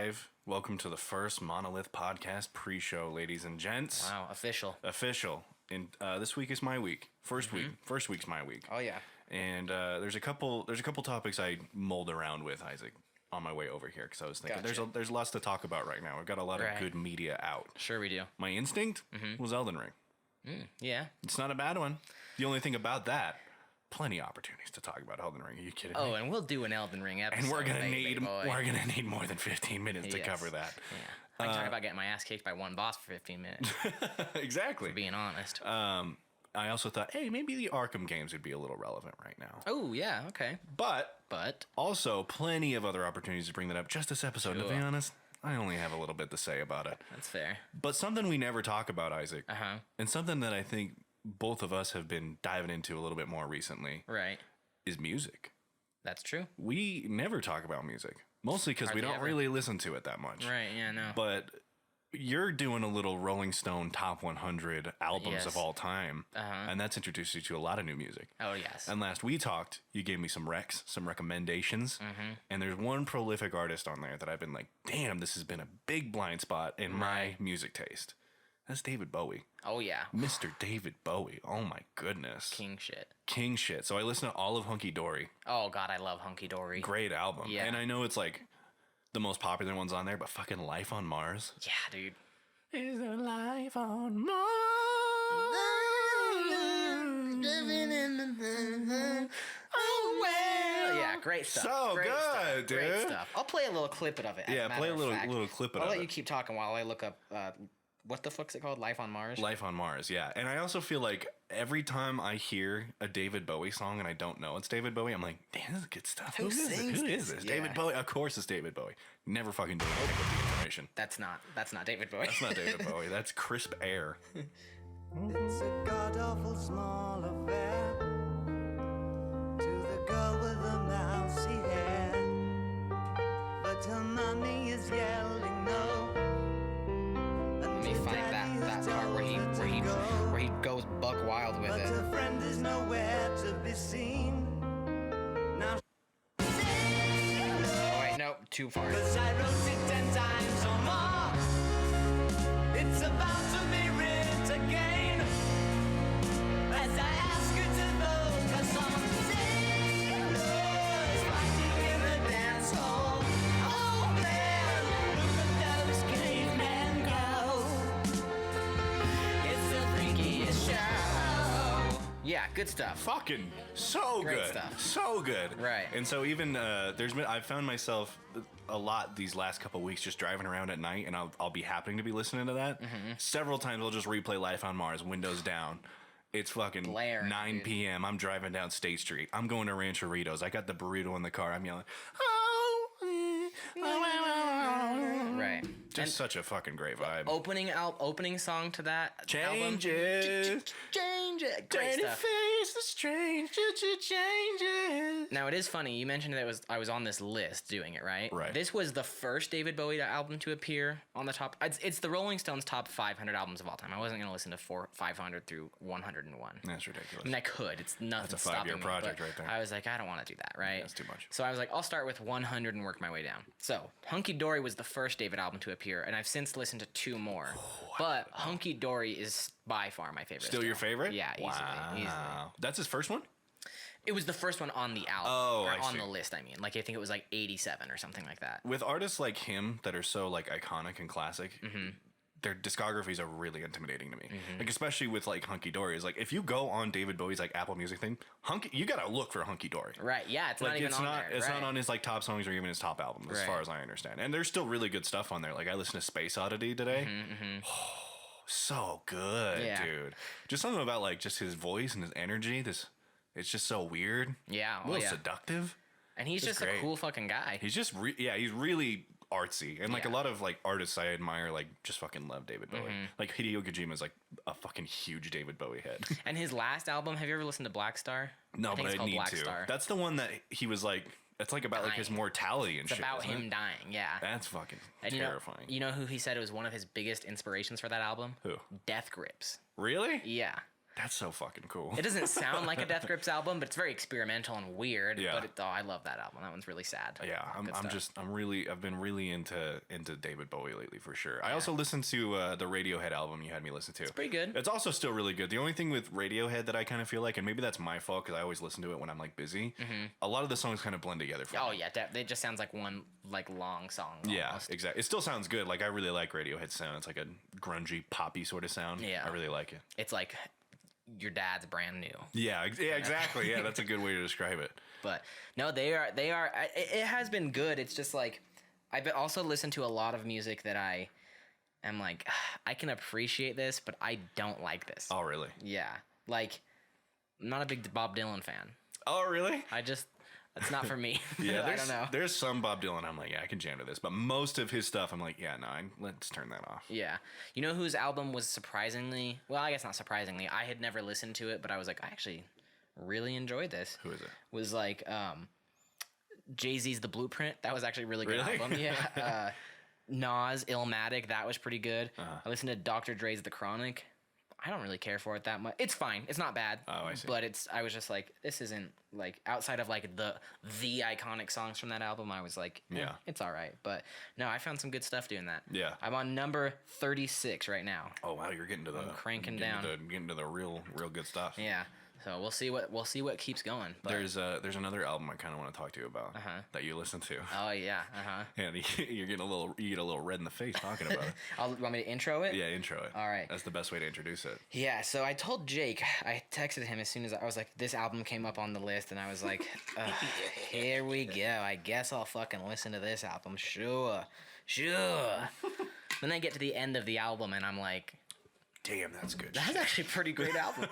live. Welcome to the first Monolith podcast pre-show, ladies and gents. Wow, official. And this week is my week. First week's my week. Oh yeah. And there's a couple topics I mulled around with, Isaac, on my way over here because I was thinking there's lots to talk about right now. We've got a lot of good media out. Sure we do. My instinct was Elden Ring. Yeah. It's not a bad one. The only thing about that, plenty of opportunities to talk about Elden Ring. Are you kidding me? Oh, and we'll do an Elden Ring episode. And we're gonna need more than 15 minutes to cover that. Yeah. I can talk about getting my ass kicked by one boss for 15 minutes. Exactly. For being honest. I also thought, hey, maybe the Arkham games would be a little relevant right now. Oh, yeah, okay. But also plenty of other opportunities to bring that up. Just this episode, to be honest, I only have a little bit to say about it. That's fair. But something we never talk about, Isaac, and something that I think both of us have been diving into a little bit more recently, right, is music. That's true. We never talk about music, mostly because we don't really listen to it that much. Right, yeah, no. But you're doing a little Rolling Stone top 100 albums of all time, and that's introduced you to a lot of new music. Oh, yes. And last we talked, you gave me some recommendations, and there's one prolific artist on there that I've been like, damn, this has been a big blind spot in my music taste. That's David Bowie. Oh, yeah. Mr. David Bowie. Oh, my goodness. King shit. So I listened to all of Hunky Dory. Oh, God, I love Hunky Dory. Great album. Yeah. And I know it's like the most popular ones on there, but fucking Life on Mars. Yeah, dude. Is there life on Mars? Oh, well. Yeah, great stuff. So great good, stuff. dude. Great stuff. I'll play a little clip of it. Yeah, play a little clip of it. I'll let you keep talking while I look up... what the fuck's it called? Life on Mars? Life on Mars, yeah. And I also feel like every time I hear a David Bowie song and I don't know it's David Bowie, I'm like, damn, this is good stuff. Who is this? Yeah. David Bowie? Of course it's David Bowie. Never fucking doing anything with the information. That's not David Bowie. That's not David Bowie. That's Crisp Air. It's a god-awful small affair to the girl with the mousy hair, but her mommy is yelling no. Let me find that part where he goes buck wild with but it. her friend is nowhere to be seen. Now Oh wait, nope, too far. 'cause I wrote it 10 times or more. It's about to be written again as I ask her to focus on sailors fighting in the dance hall. Oh man, look at those cavemen go. It's the freakiest show. Yeah, good stuff. Fucking so Great good. stuff. So good. Right. And so even I've found myself a lot these last couple of weeks just driving around at night, and I'll be happening to be listening to that. Several times I'll just replay Life on Mars, windows down. It's fucking Blaring, 9 dude. p.m. I'm driving down State Street. I'm going to Rancheritos. I got the burrito in the car. I'm yelling, oh, Right. just such a fucking great vibe. Opening song to that Change album. it. Change it. Great stuff. Face the strange changes. Now it is funny. You mentioned that I was on this list doing it, right? Right. This was the first David Bowie album to appear on the top. It's the Rolling Stones top 500 albums of all time. I wasn't going to listen to 500 through 101. That's ridiculous. I mean, I could. It's nothing. That's a 5-year stopping me, project but right there. I was like, I don't want to do that, right? That's too much. So I was like, I'll start with 100 and work my way down. So Hunky Dory was the first David album to appear, and I've since listened to 2 more. But Hunky Dory is by far my favorite. Still your favorite? Yeah, easily. That's his first one? It was the first one on the album. Oh, or I on see. the list, I mean. Like, I think it was like 87 or something like that. With artists like him that are so like iconic and classic, their discographies are really intimidating to me. Like especially with like Hunky Dory. Is like if you go on David Bowie's like Apple Music thing, you gotta look for Hunky Dory. Right, yeah, it's Like not even it's on not there. it's right. not on his like top songs or even his top album, as Right. far as I understand. And there's still really good stuff on there. Like I listened to Space Oddity today. Oh, so good, Yeah. dude. Just something about like just his voice and his energy. It's just so weird. Yeah, a little yeah. seductive. And he's just great. a cool fucking guy. He's just he's really artsy, and like a Yeah. lot of like artists I admire like just fucking love David Bowie. Like Hideo Kojima is like a fucking huge David Bowie head. And his last album, have you ever listened to Black Star? No, think but it's I called need Black to. Star. That's the one that he was like. It's like about like his Dying. mortality and It's shit. about isn't him it? dying, yeah. That's fucking And terrifying. You know who he said was one of his biggest inspirations for that album? Who? Death Grips. Really? Yeah. That's so fucking cool. It doesn't sound like a Death Grips album, but it's very experimental and weird. Yeah. But I love that album. That one's really sad. Yeah, I've been really into David Bowie lately for sure. I also listened to the Radiohead album you had me listen to. It's pretty good. It's also still really good. The only thing with Radiohead that I kind of feel like, and maybe that's my fault because I always listen to it when I'm like busy. A lot of the songs kind of blend together for me. Oh yeah, it just sounds like one like long song. Yeah, almost. exactly. It still sounds good. Like I really like Radiohead's sound. It's like a grungy, poppy sort of sound. Yeah. I really like it. It's like your dad's brand new. Yeah, exactly. Yeah, that's a good way to describe it. But no, they are. It has been good. It's just like I've also listened to a lot of music that I am like, I can appreciate this, but I don't like this. Oh, really? Yeah, like I'm not a big Bob Dylan fan. Oh, really? It's not for me. Yeah, I don't know. There's some Bob Dylan I'm like, yeah, I can jam to this. But most of his stuff, I'm like, yeah, no, let's turn that off. Yeah. You know whose album was surprisingly, well, I guess not surprisingly, I had never listened to it, but I was like, I actually really enjoyed this. Who is it? Was like Jay-Z's The Blueprint. That was actually a really good album. Yeah. Nas, Illmatic, that was pretty good. I listened to Dr. Dre's The Chronic. I don't really care for it that much. It's fine. It's not bad. Oh, I see. But I was just like, this isn't like outside of like the iconic songs from that album. I was like, yeah, it's all right. But no, I found some good stuff doing that. Yeah. I'm on number 36 right now. Oh wow, you're getting to the cranking getting to the real good stuff. Yeah. So we'll see what keeps going. But There's another album I kind of want to talk to you about that you listen to. oh yeah. And you get a little red in the face talking about it. Want me to intro it? Yeah, intro it. All right. That's the best way to introduce it. Yeah, so I told Jake, I texted him as soon as I was like, this album came up on the list, and I was like, here we go. I guess I'll fucking listen to this album. Sure. Then I get to the end of the album, and I'm like, damn, that's good. That's actually a pretty great album.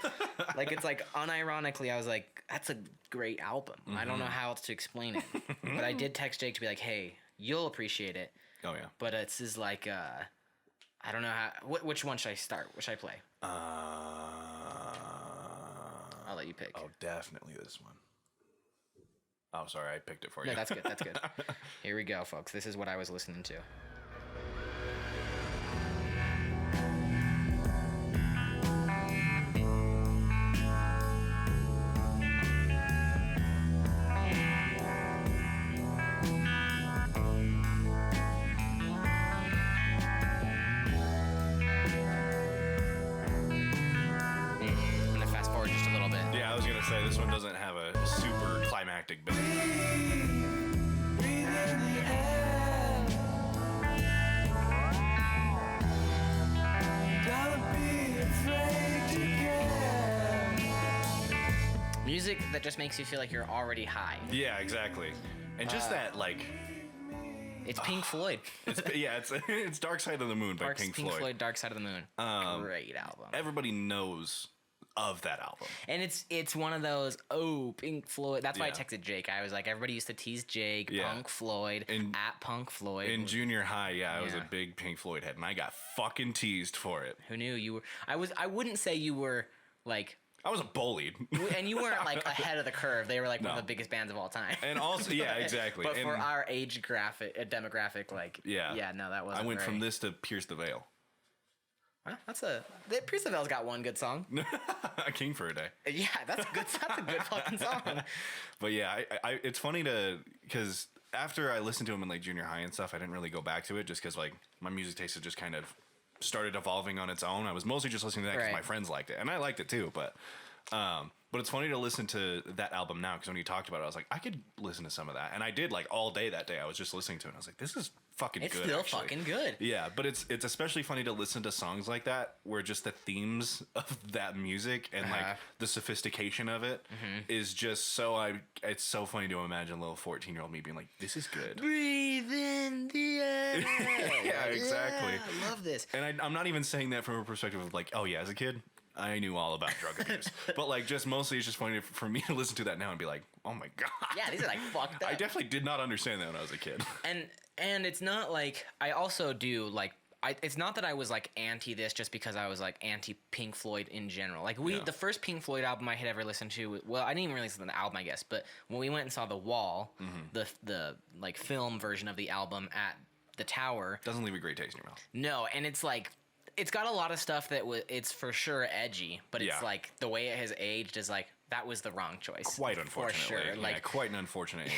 Like, it's like, unironically, I was like, that's a great album. I don't know how else to explain it. But I did text Jake to be like, hey, you'll appreciate it. Oh, yeah. But it's is like, I don't know how, which one should I start? What should I play? I'll let you pick. Oh, definitely this one. Oh, sorry, I picked it for you. No, that's good, that's good. Here we go, folks. This is what I was listening to. This one doesn't have a super climactic bit. Music that just makes you feel like you're already high. Yeah, exactly. And just that, like... It's Pink Floyd. It's Dark Side of the Moon by Pink Floyd. Dark Side of the Moon. Great album. Everybody knows of that album. And it's one of those, Pink Floyd. That's why I texted Jake. I was like, everybody used to tease Jake, Punk Floyd, at Punk Floyd. In junior high, I was a big Pink Floyd head, and I got fucking teased for it. Who knew you were? I wouldn't say you were, like... I was bullied. And you weren't, like, ahead of the curve. They were, like, one of the biggest bands of all time. And also, yeah, exactly. But for our age demographic, like... Yeah, no, that wasn't I went from this to Pierce the Veil. Huh? Pierce the Veil's got one good song. A King for a Day. Yeah, that's a good fucking song. But yeah, it's funny because after I listened to him in like junior high and stuff, I didn't really go back to it just because like my music taste had just kind of started evolving on its own. I was mostly just listening to that because my friends liked it, and I liked it too. But it's funny to listen to that album now because when you talked about it, I was like, I could listen to some of that, and I did like all day that day. I was just listening to it. And I was like, this is fucking good. It's still fucking good. Yeah, but it's especially funny to listen to songs like that where just the themes of that music and like the sophistication of it is just so it's so funny to imagine a little 14-year-old me being like, this is good. Breathe in the air. Yeah, exactly. Yeah, I love this. And I'm not even saying that from a perspective of like, oh yeah, as a kid I knew all about drug abuse. But like just mostly it's just funny for me to listen to that now and be like, oh my god. Yeah, these are like fucked up. I definitely did not understand that when I was a kid. And it's not like I also do like it's not that I was like anti this just because I was like anti Pink Floyd in general. Like the first Pink Floyd album I had ever listened to, well, I didn't even really listen to the album, I guess, but when we went and saw The Wall, the like film version of the album at the Tower, doesn't leave a great taste in your mouth. No, and it's like it's got a lot of stuff that it's for sure edgy, but it's like the way it has aged is like that was the wrong choice. Quite unfortunately, for sure. Like quite an unfortunate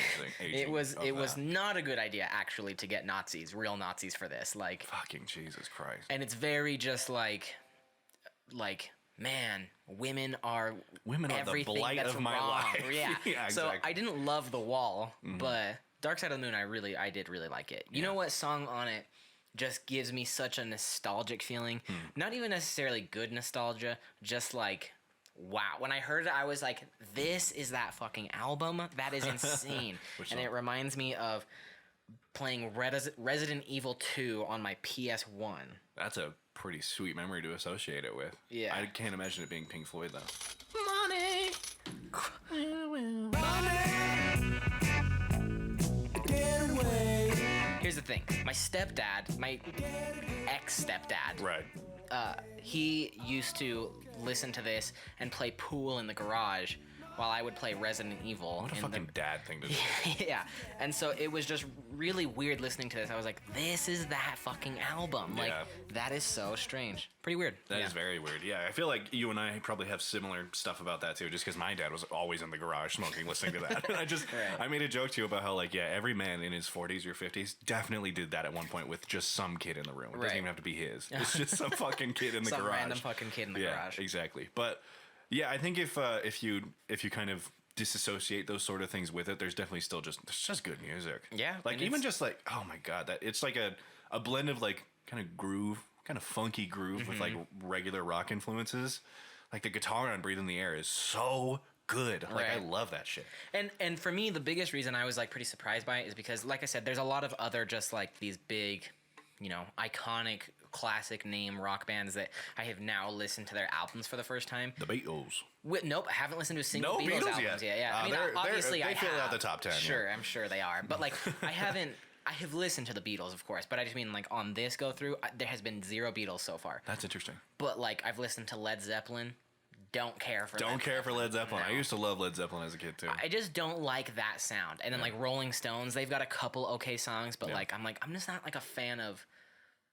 aging. It was not a good idea actually to get real Nazis for this. Like fucking Jesus Christ. And it's very just like man, women are the blight that's of my wrong. life. Yeah. Yeah, So exactly. I didn't love The Wall, but Dark Side of the Moon, I did really like it. You know what song on it just gives me such a nostalgic feeling? Not even necessarily good nostalgia, just like, wow. When I heard it, I was like, this is that fucking album? That is insane. And it reminds me of playing Resident Evil 2 on my PS1. That's a pretty sweet memory to associate it with. Yeah. I can't imagine it being Pink Floyd, though. Money! Here's the thing. My stepdad, my ex-stepdad, Right. He used to listen to this and play pool in the garage while I would play Resident Evil. What a fucking dad thing to do. Yeah. And so it was just really weird listening to this. I was like, this is that fucking album. Like, that is so strange. Pretty weird. That is very weird. Yeah, I feel like you and I probably have similar stuff about that too, just because my dad was always in the garage smoking, listening to that. And I made a joke to you about how, like, every man in his 40s or 50s definitely did that at one point with just some kid in the room. It doesn't even have to be his. It's just some fucking kid in the garage. Some random fucking kid in the garage. Yeah, exactly. But yeah, I think if you kind of disassociate those sort of things with it, there's definitely still it's just good music. Yeah. Like even just like, oh my God, that it's like a blend of like kind of groove, kind of funky groove with like regular rock influences. Like the guitar on Breathe in the Air is so good. Like I love that shit. And for me, the biggest reason I was like pretty surprised by it is because, like I said, there's a lot of other just like these big, iconic classic name rock bands that I have now listened to their albums for the first time. The Beatles. Nope, I haven't listened to a single Beatles albums yet. Yeah, I mean, obviously they I fill have. out the top 10. Sure, I'm sure they are. But like, I have listened to the Beatles, of course, but I just mean like on this go through, there has been 0 Beatles so far. That's interesting. But like, I've listened to Led Zeppelin. Don't care for Led Zeppelin. No. I used to love Led Zeppelin as a kid too. I just don't like that sound. And then like Rolling Stones, they've got a couple okay songs, but like I'm just not like a fan of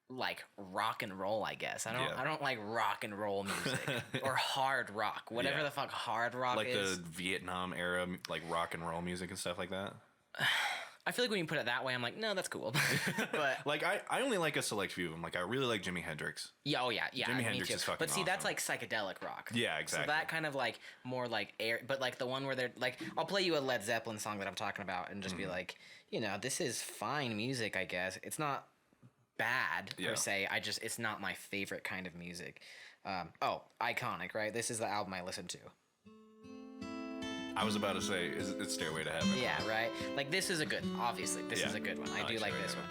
like rock and roll, I guess. I don't like rock and roll music or hard rock, whatever the fuck hard rock like is. Like the Vietnam era like rock and roll music and stuff like that. I feel like when you put it that way, I'm like, no, that's cool. But like I only like a select few of them. Like I really like Jimi Hendrix. Yeah, Jimi Hendrix is fucking But see, awesome. that's like psychedelic rock. Yeah, exactly. So that kind of like more like air, but like the one where they're like, I'll play you a Led Zeppelin song that I'm talking about and just be like, this is fine music, I guess. It's not bad per se. It's not my favorite kind of music. Iconic, right? This is the album I listened to. I was about to say, it's Stairway to Heaven. Yeah, right? Like, this is a good, obviously, this is a good one. I do like this one.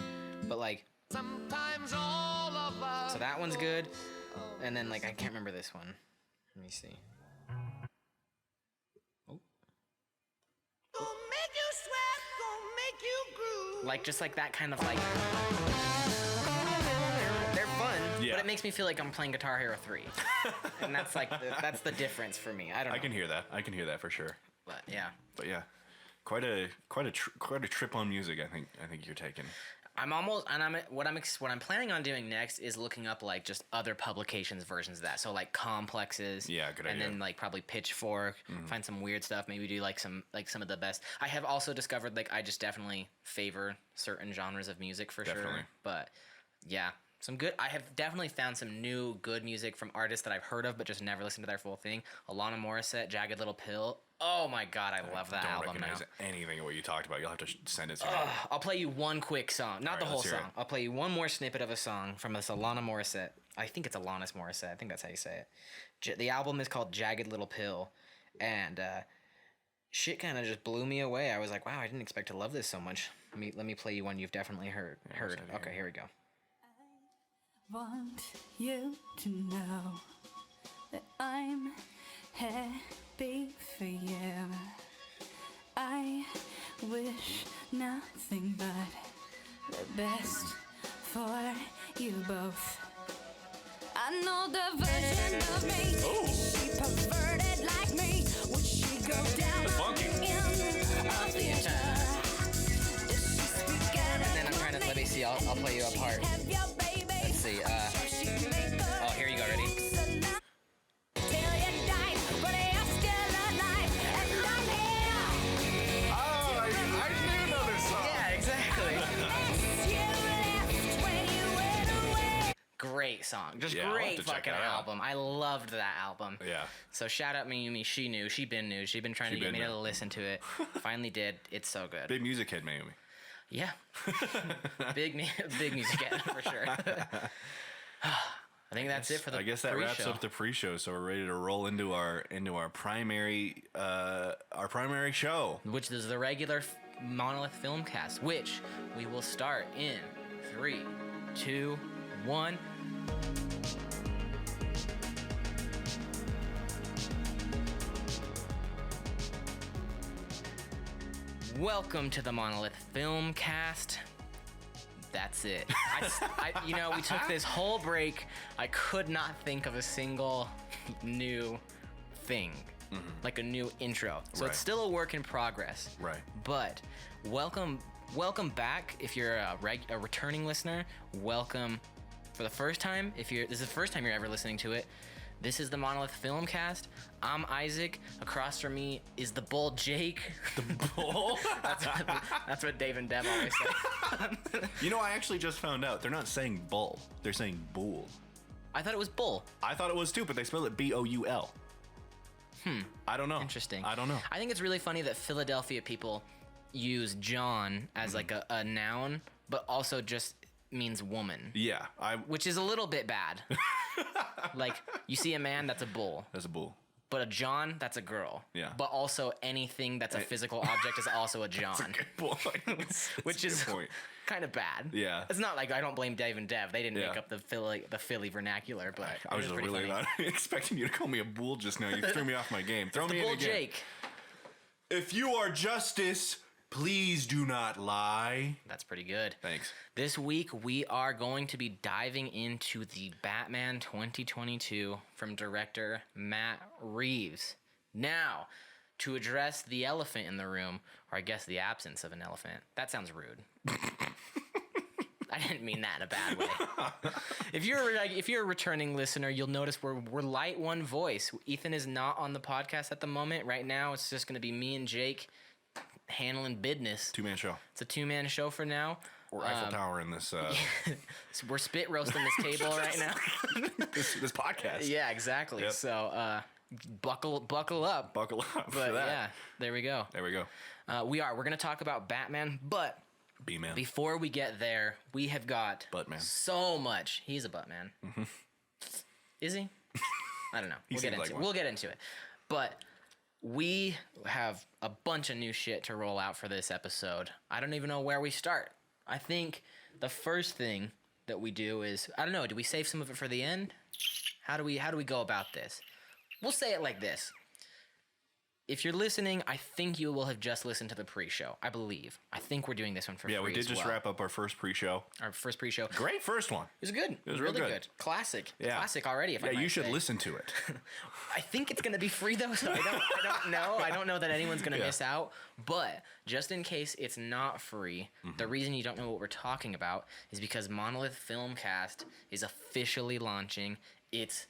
But, like, Sometimes all of us. so that one's good. And then, like, I can't remember this one. Let me see. Gonna make you sweat, gonna make you groove. Like, just like that kind of, like, they're fun, but it makes me feel like I'm playing Guitar Hero 3. And that's, like, that's the difference for me. I don't know. I can hear that. I can hear that for sure. But, yeah. But yeah, quite a trip on music. I think you're taking. I'm almost, and what I'm planning on doing next is looking up like just other publications versions of that. So like complexes, good and idea. then like probably Pitchfork, find some weird stuff. Maybe do like some of the best. I have also discovered like I just definitely favor certain genres of music for sure. But yeah, some good. I have definitely found some new good music from artists that I've heard of but just never listened to their full thing. Alana Morissette, Jagged Little Pill. Oh my God, I love that album now. I don't recognize anything of what you talked about. You'll have to send it to me. I'll play you one quick song. Not the whole song. I'll play you one more snippet of a song from this Alana Morissette. I think it's Alanis Morissette. I think that's how you say it. The album is called Jagged Little Pill. And shit kind of just blew me away. I was like, wow, I didn't expect to love this so much. Let me play you one you've definitely heard. Okay, here we go. I want you to know that I'm happy for you. I wish nothing but the best for you both. I know the version of me. Is she perverted like me? Would she go down in a theater? Does she speak And then I'm trying to let me see. I'll play you a part. Let's see. Great song. Just Yeah, I'll have great to check fucking that out. album. I loved that album. Yeah. So shout out Mayumi. She knew. She been trying to get me to listen to it. Finally did. It's so good. Big music head, Mayumi. Yeah. big music head for sure. I think that's it for the I guess that pre-show. wraps up the pre-show. So we're ready to roll into our primary show. Which is the regular Monolith Filmcast, which we will start in 3, 2, 1. Welcome to the Monolith Filmcast. That's it. We took this whole break. I could not think of a single new thing, like a new intro. So Right. it's still a work in progress. Right. But welcome back. If you're a returning listener, welcome for the first time. This is the first time you're ever listening to it, this is the Monolith Filmcast. I'm Isaac. Across from me is the bull Jake. The bull? That's what Dave and Deb always say. You know, I actually just found out they're not saying bull. They're saying bull. I thought it was bull. I thought it was too, but they spell it B-O-U-L. I don't know. Interesting. I don't know. I think it's really funny that Philadelphia people use John as like a noun, but also just means woman. Yeah, Which is a little bit bad. Like, you see a man, that's a bull. That's a bull. But a John, that's a girl. Yeah. But also anything that's a physical object is also a John. Good point. Which is kind of bad. Yeah. It's not like I don't blame Dave and Dev. They didn't Yeah. make up the Philly vernacular, but I was it just pretty really funny. not expecting you to call me a bull just now. You threw me off my game. Throw The me in bull again. Jake. If you are justice, please do not lie. That's pretty good. Thanks. This week, we are going to be diving into the Batman 2022 from director Matt Reeves. Now, to address the elephant in the room, or I guess the absence of an elephant. That sounds rude. I didn't mean that in a bad way. If you're a returning listener, you'll notice we're light one voice. Ethan is not on the podcast at the moment. Right now, it's just going to be me and Jake handling business. Two-man show. It's a two-man show for now. Or Eiffel Tower in this So we're spit roasting this table right now. this podcast. Yeah, exactly. Yep. So buckle up. Buckle up But for that. yeah, there we go. There we go. We're going to talk about Batman, but B-man. before we get there, we have got Buttman. so much. He's a Buttman. Mm-hmm. Is he? I don't know. We'll get into it. But we have a bunch of new shit to roll out for this episode. I don't even know where we start. I think the first thing that we do is, I don't know, do we save some of it for the end? How do we go about this? We'll say it like this. If you're listening, I think you will have just listened to the pre-show. I believe. I think we're doing this one for free. Yeah, we did just wrap up our first pre-show. Our first pre-show. Great first one. It was good. It was really real good. Classic. Yeah. Classic already. If I Yeah, might you should say. listen to it. I think it's gonna be free though, so I don't know. I don't know that anyone's gonna miss out. But just in case it's not free, the reason you don't know what we're talking about is because Monolith Filmcast is officially launching its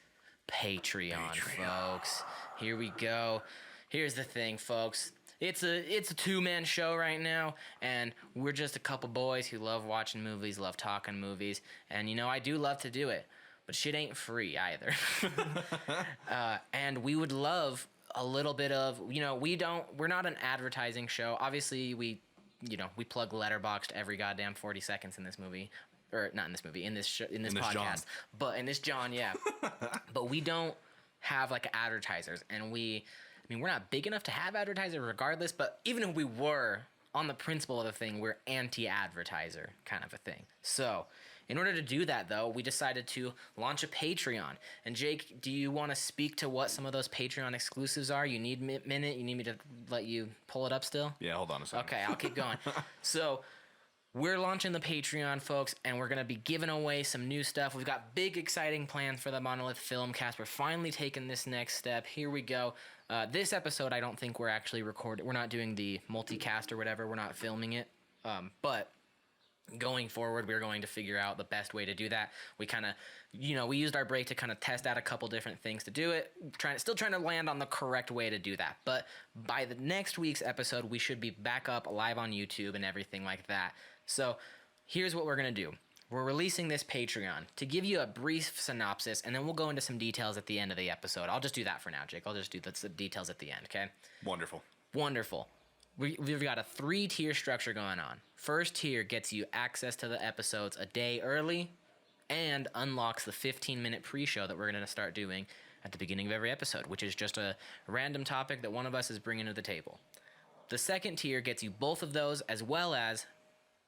Patreon, folks. Here we go. Here's the thing, folks. It's a two-man show right now, and we're just a couple boys who love watching movies, love talking movies, and I do love to do it, but shit ain't free either. And we would love a little bit of, we're not an advertising show. Obviously, we plug Letterboxd every goddamn 40 seconds in this movie. Or not in this movie, in this podcast. John. But in this John, yeah. But we don't have like advertisers, and we're not big enough to have advertisers regardless, but even if we were, on the principle of the thing, we're anti-advertiser kind of a thing. So, in order to do that, though, we decided to launch a Patreon. And Jake, do you want to speak to what some of those Patreon exclusives are? You need a minute? You need me to let you pull it up still? Yeah, hold on a second. Okay, I'll keep going. So, we're launching the Patreon, folks, and we're going to be giving away some new stuff. We've got big, exciting plans for the Monolith Filmcast. We're finally taking this next step. Here we go. This episode, I don't think we're actually recording. We're not doing the multicast or whatever. We're not filming it. But going forward, we're going to figure out the best way to do that. We kind of, we used our break to kind of test out a couple different things to do it. Still trying to land on the correct way to do that. But by the next week's episode, we should be back up live on YouTube and everything like that. So here's what we're going to do. we're releasing this Patreon. To give you a brief synopsis, and then we'll go into some details at the end of the episode. I'll just do that for now, Jake. I'll just do the details at the end, okay? Wonderful. Wonderful. We've got a 3-tier structure going on. First tier gets you access to the episodes a day early and unlocks the 15-minute pre-show that we're going to start doing at the beginning of every episode, which is just a random topic that one of us is bringing to the table. The second tier gets you both of those, as well as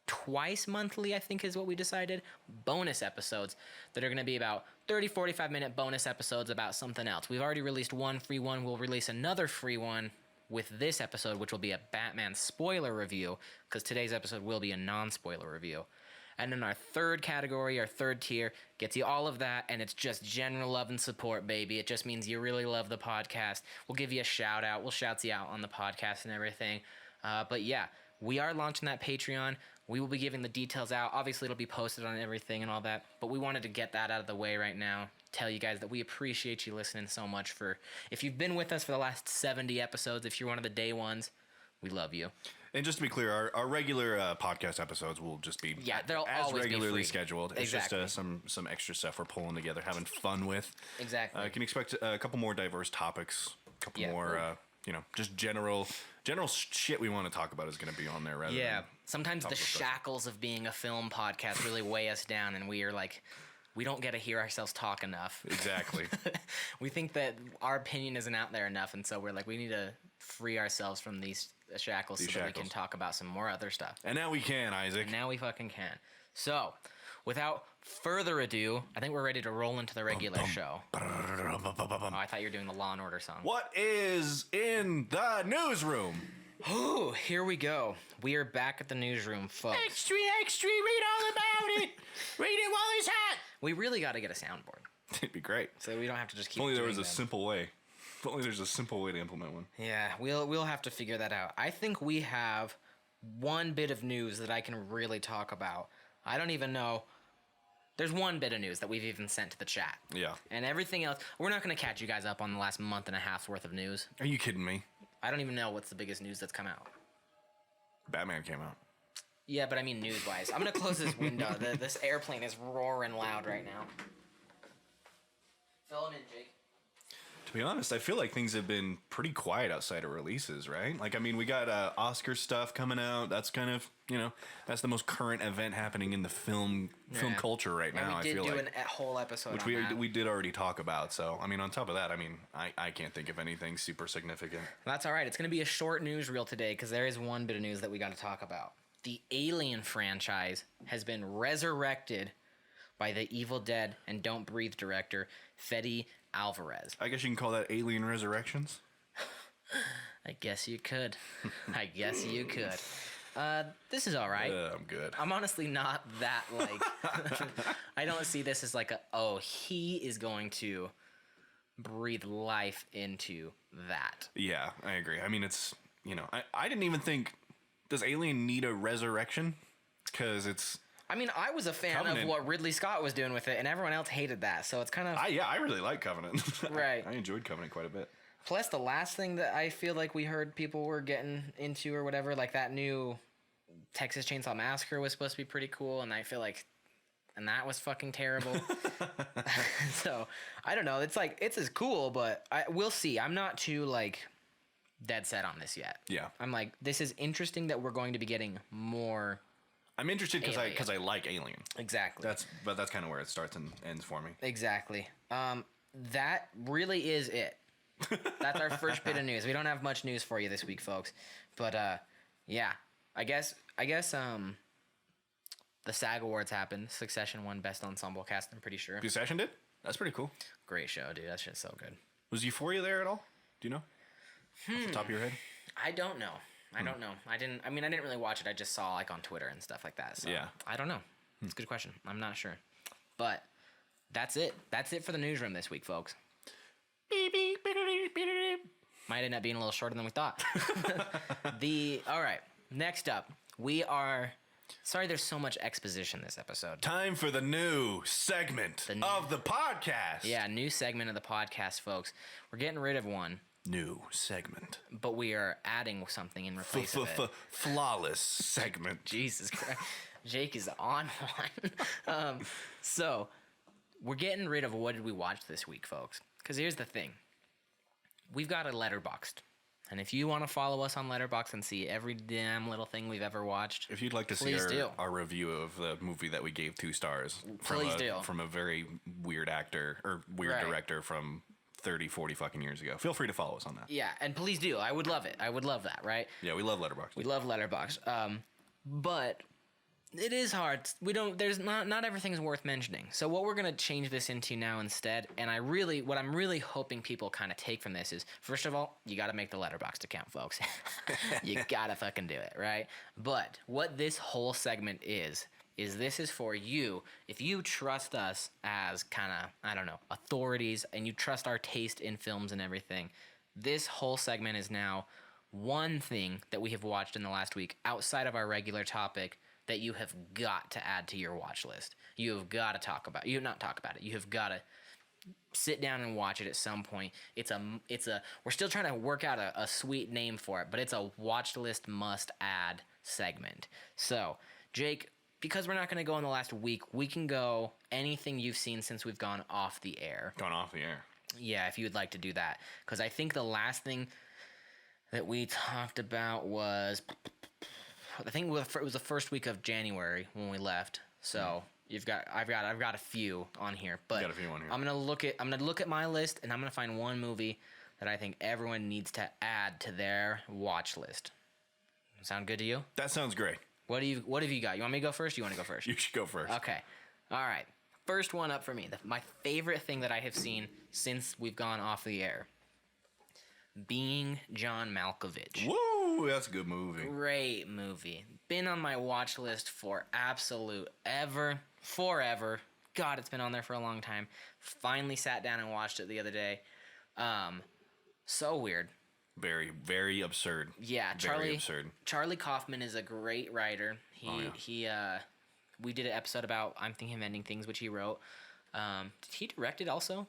twice monthly, I think is what we decided, bonus episodes that are going to be about 30, 45-minute bonus episodes about something else. We've already released one free one. We'll release another free one with this episode, which will be a Batman spoiler review, because today's episode will be a non-spoiler review. And then our third category, our third tier, gets you all of that, and it's just general love and support, baby. It just means you really love the podcast. We'll give you a shout-out. We'll shout you out on the podcast and everything. But yeah, we are launching that Patreon. We will be giving the details out. Obviously, it'll be posted on everything and all that, but we wanted to get that out of the way right now. Tell you guys that we appreciate you listening so much. If you've been with us for the last 70 episodes, if you're one of the day ones, we love you. And just to be clear, our regular podcast episodes will just be they'll as always regularly be free. Scheduled. It's Exactly. just some extra stuff we're pulling together, having fun with. Exactly. You can expect a couple more diverse topics, a couple more, just general shit we want to talk about is going to be on there. Rather than sometimes the topical stuff. shackles of being a film podcast really weigh us down, and we are like, we don't get to hear ourselves talk enough. Exactly. We think that our opinion isn't out there enough, and so we're like, we need to free ourselves from these shackles so that we can talk about some more other stuff. And now we can, Isaac. And now we fucking can. So, without further ado, I think we're ready to roll into the regular show. Oh, I thought you were doing the Law & Order song. What is in the newsroom? Ooh, here we go. We are back at the newsroom, folks. Extra, extra, read all about it. Read it while it's hot. We really got to get a soundboard, It'd be great. so we don't have to just keep. If only there was doing a them. simple way. If only there's a simple way to implement one. Yeah, we'll have to figure that out. I think we have one bit of news that I can really talk about. I don't even know. There's one bit of news that we've even sent to the chat. Yeah. And everything else, we're not going to catch you guys up on the last month and a half's worth of news. Are you kidding me? I don't even know what's the biggest news that's come out. Batman came out. Yeah, but I mean news-wise. I'm going to close this window. This airplane is roaring loud right now. Fill him in, Jake. To be honest, I feel like things have been pretty quiet outside of releases, right? Like, I mean, we got Oscar stuff coming out. That's kind of, that's the most current event happening in the film culture right now. We did I feel do like, a whole episode which on that. we did already talk about. So, I mean, on top of that, I mean, I can't think of anything super significant. That's all right. It's going to be a short newsreel today because there is one bit of news that we got to talk about. The Alien franchise has been resurrected by the Evil Dead and Don't Breathe director Fede Alvarez. I guess you can call that Alien Resurrections. I guess you could. I guess you could. This is all right. I'm good. I'm honestly not that, I don't see this as like he is going to breathe life into that. Yeah, I agree. I mean, it's, I didn't even think, does Alien need a resurrection? Because it's... I mean, I was a fan Covenant. of what Ridley Scott was doing with it, and everyone else hated that, so it's kind of... I really like Covenant. Right. I enjoyed Covenant quite a bit. Plus, the last thing that I feel like we heard people were getting into or whatever, like that new Texas Chainsaw Massacre was supposed to be pretty cool, and I feel like... And that was fucking terrible. So, I don't know. It's like, it's as cool, but we'll see. I'm not too, dead set on this yet. Yeah. I'm like, this is interesting that we're going to be getting more... I'm interested because Alien. I like Alien. Exactly. That's kind of where it starts and ends for me. Exactly. That really is it. That's our first bit of news. We don't have much news for you this week, folks. But yeah, I guess the SAG Awards happened. Succession won Best Ensemble Cast, I'm pretty sure. Succession did? That's pretty cool. Great show, dude. That shit's so good. Was Euphoria there at all? Do you know? Off the top of your head? I don't know. I don't know. I didn't really watch it. I just saw on Twitter and stuff like that. So Yeah. I don't know. It's a good question. I'm not sure. But that's it. That's it for the newsroom this week, folks. Might end up being a little shorter than we thought. All right. Next up, we are... Sorry there's so much exposition this episode. Time for the new segment of the podcast. Yeah, new segment of the podcast, folks. We're getting rid of one. New segment. But we are adding something in replace of it. Flawless segment. Jesus Christ. Jake is on one. So we're getting rid of what did we watch this week, folks? Because here's the thing. We've got a Letterboxd. And if you want to follow us on Letterboxd and see every damn little thing we've ever watched, if you'd like to see our review of the movie that we gave 2 stars from a very weird actor or weird director from 30, 40 fucking years ago, feel free to follow us on that. Yeah, and please do. I would love it. I would love that, right? Yeah, we love Letterboxd. We love Letterboxd. But it is hard. There's not everything's worth mentioning. So what we're going to change this into now instead, and what I'm really hoping people kind of take from this is, first of all, you got to make the Letterboxd account, folks. You got to fucking do it, right? But what this whole segment is this is for you. If you trust us as kind of, I don't know, authorities, and you trust our taste in films and everything, this whole segment is now one thing that we have watched in the last week outside of our regular topic that you have got to add to your watch list. You have got to talk about it. You have got to sit down and watch it at some point. We're still trying to work out a sweet name for it, but it's a watch list must add segment. So, Jake, because we're not going to go in the last week, we can go anything you've seen since we've gone off the air. Gone off the air. Yeah, if you would like to do that. Because I think the last thing that we talked about was, I think it was the first week of January when we left. So I've got a few on here, but got a few on here. I'm gonna look at my list, and I'm gonna find one movie that I think everyone needs to add to their watch list. Sound good to you? That sounds great. What have you got? You want me to go first? Or you want to go first? You should go first. Okay. All right. First one up for me. My favorite thing that I have seen since we've gone off the air. Being John Malkovich. Woo, that's a good movie. Great movie. Been on my watch list for forever. God, it's been on there for a long time. Finally sat down and watched it the other day. So weird. Very, very absurd. Yeah, very absurd. Charlie Kaufman is a great writer. We did an episode about I'm Thinking of Ending Things, which he wrote. Did he direct it also?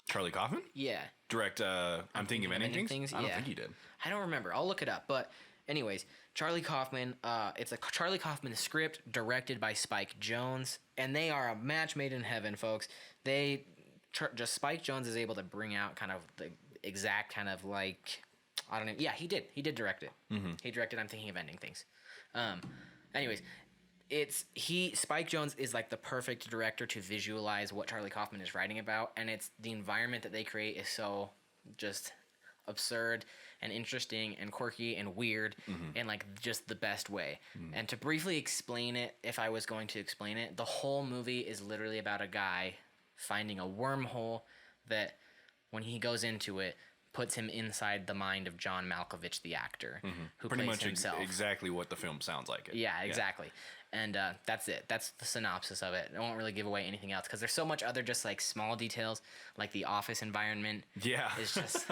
Charlie Kaufman? Yeah. Direct I'm Thinking of Ending Things? I don't think he did. I don't remember. I'll look it up. But anyways, Charlie Kaufman, it's a Charlie Kaufman script directed by Spike Jonze, and they are a match made in heaven, folks. Just Spike Jonze is able to bring out kind of the exact kind of like, I don't know. Yeah, he did direct it. Mm-hmm. He directed I'm Thinking of Ending Things. Anyways, Spike Jonze is like the perfect director to visualize what Charlie Kaufman is writing about, and it's the environment that they create is so just absurd and interesting and quirky and weird in like just the best way. And to briefly explain it, if I was going to explain it, the whole movie is literally about a guy finding a wormhole that when he goes into it puts him inside the mind of John Malkovich, the actor, who pretty plays much himself. Exactly what the film sounds like. Yeah, exactly. And that's it. That's the synopsis of it. I won't really give away anything else because there's so much other just like small details, like the office environment. Yeah, it's just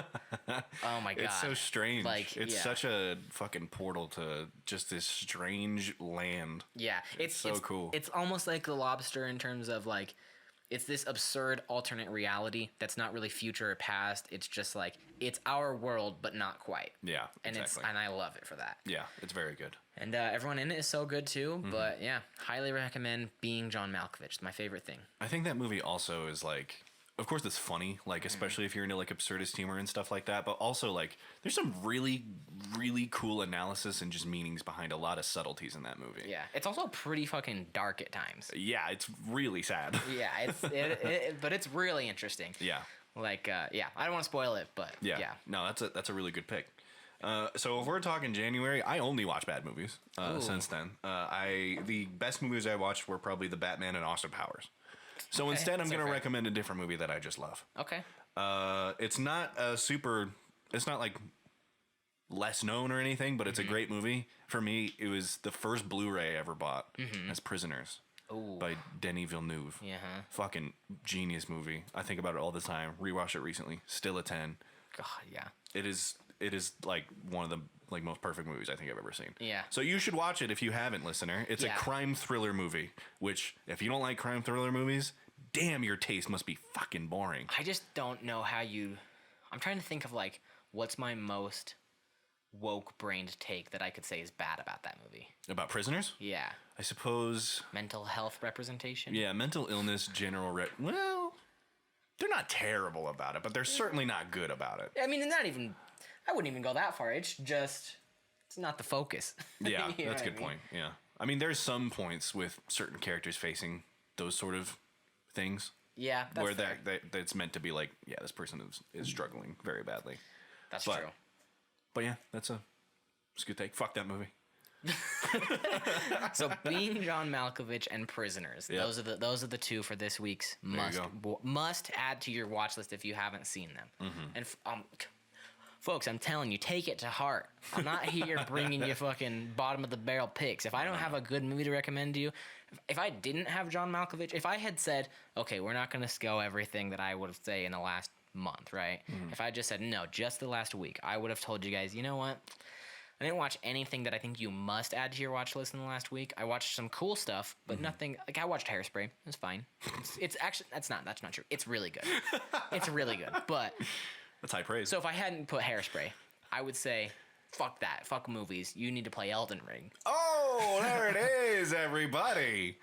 oh my god, it's so strange. Like it's such a fucking portal to just this strange land. Yeah, it's so cool. It's almost like The Lobster in terms of like. It's this absurd alternate reality that's not really future or past. It's just like it's our world, but not quite. Yeah, and exactly. and I love it for that. Yeah, it's very good. And everyone in it is so good too. But yeah, highly recommend Being John Malkovich. It's my favorite thing. I think that movie also is like, of course, it's funny, like especially if you're into like absurdist humor and stuff like that. But also like, there's some really, really cool analysis and just meanings behind a lot of subtleties in that movie. Yeah, it's also pretty fucking dark at times. Yeah, it's really sad. Yeah, but it's really interesting. Yeah. Like, I don't want to spoil it, but yeah. No, that's a really good pick. So if we're talking January, I only watch bad movies since then. The best movies I watched were probably The Batman and Austin Powers. So instead, I'm going to recommend a different movie that I just love. Okay. It's not it's not like less known or anything, but it's a great movie. For me, it was the first Blu-ray I ever bought as Prisoners by Denis Villeneuve. Yeah. Fucking genius movie. I think about it all the time. Rewatched it recently. Still a 10. God, yeah. It is like one of the like most perfect movies I think I've ever seen. Yeah. So you should watch it if you haven't, listener. It's a crime thriller movie, which if you don't like crime thriller movies, damn, your taste must be fucking boring. I just don't know how I'm trying to think of like what's my most woke-brained take that I could say is bad about that movie. About prisoners? Yeah. I suppose. Mental health representation? Yeah, mental illness, well, they're not terrible about it, but they're certainly not good about it. I mean, I wouldn't even go that far. It's just, it's not the focus. Yeah, You know that's a what good I mean? point. Yeah. I mean, there's some points with certain characters facing those sort of things. Yeah, that's where fair. that's meant to be like, yeah, this person is struggling very badly. That's but, true. But yeah, it's a good take. Fuck that movie. So being John Malkovich and Prisoners, Yep. those are the two for this week's you must add to your watch list if you haven't seen them. Mm-hmm. And folks, I'm telling you, take it to heart. I'm not here bringing you fucking bottom of the barrel picks. If I don't have a good movie to recommend to you, if I didn't have John Malkovich, if I had said, okay, we're not going to go everything that I would say in the last month, right? If I just said, no, just the last week, I would have told you guys, you know what? I didn't watch anything that I think you must add to your watch list in the last week. I watched some cool stuff, but nothing. Like I watched Hairspray. It was fine. It's actually that's not true. It's really good. It's really good. But That's high praise. so if I hadn't put Hairspray, I would say, fuck that. Fuck movies. You need to play Elden Ring. oh, there it is, everybody.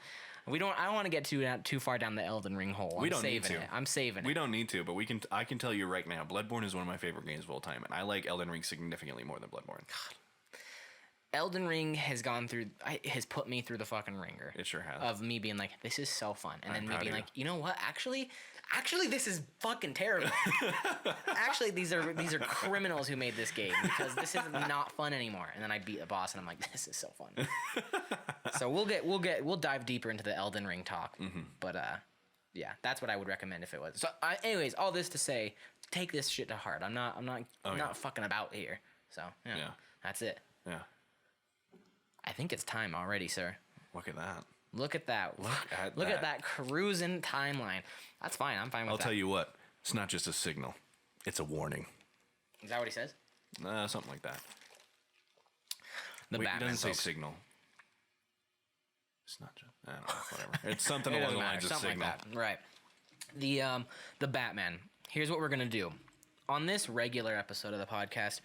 I don't want to get too far down the Elden Ring hole. We don't need to. I'm saving We it. don't need to, but I can tell you right now, Bloodborne is one of my favorite games of all time, and I like Elden Ring significantly more than Bloodborne. Elden Ring has put me through the fucking ringer. It sure has. Of me being like, this is so fun. And I'm then me proud being of like, you know what? Actually, this is fucking terrible. Actually, these are criminals who made this game because this is not fun anymore. And then I beat a boss and I'm like, this is so fun. So we'll dive deeper into the Elden Ring talk. But yeah, that's what I would recommend if it was. So anyways, all this to say, take this shit to heart. I'm not fucking about here. So yeah. That's it. Yeah. I think it's time already, sir. Look at that. Look at that. Look at that cruising timeline. That's fine. I'm fine with that. I'll tell you what. It's not just a signal. It's a warning. Is that what he says? Something like that. The Wait, Batman. it doesn't say folks. signal. It's not just. I don't know. Whatever. It's something It along doesn't the matter. lines of Something signal. like that. Right. The Batman. Here's what we're gonna do. On this regular episode of the podcast,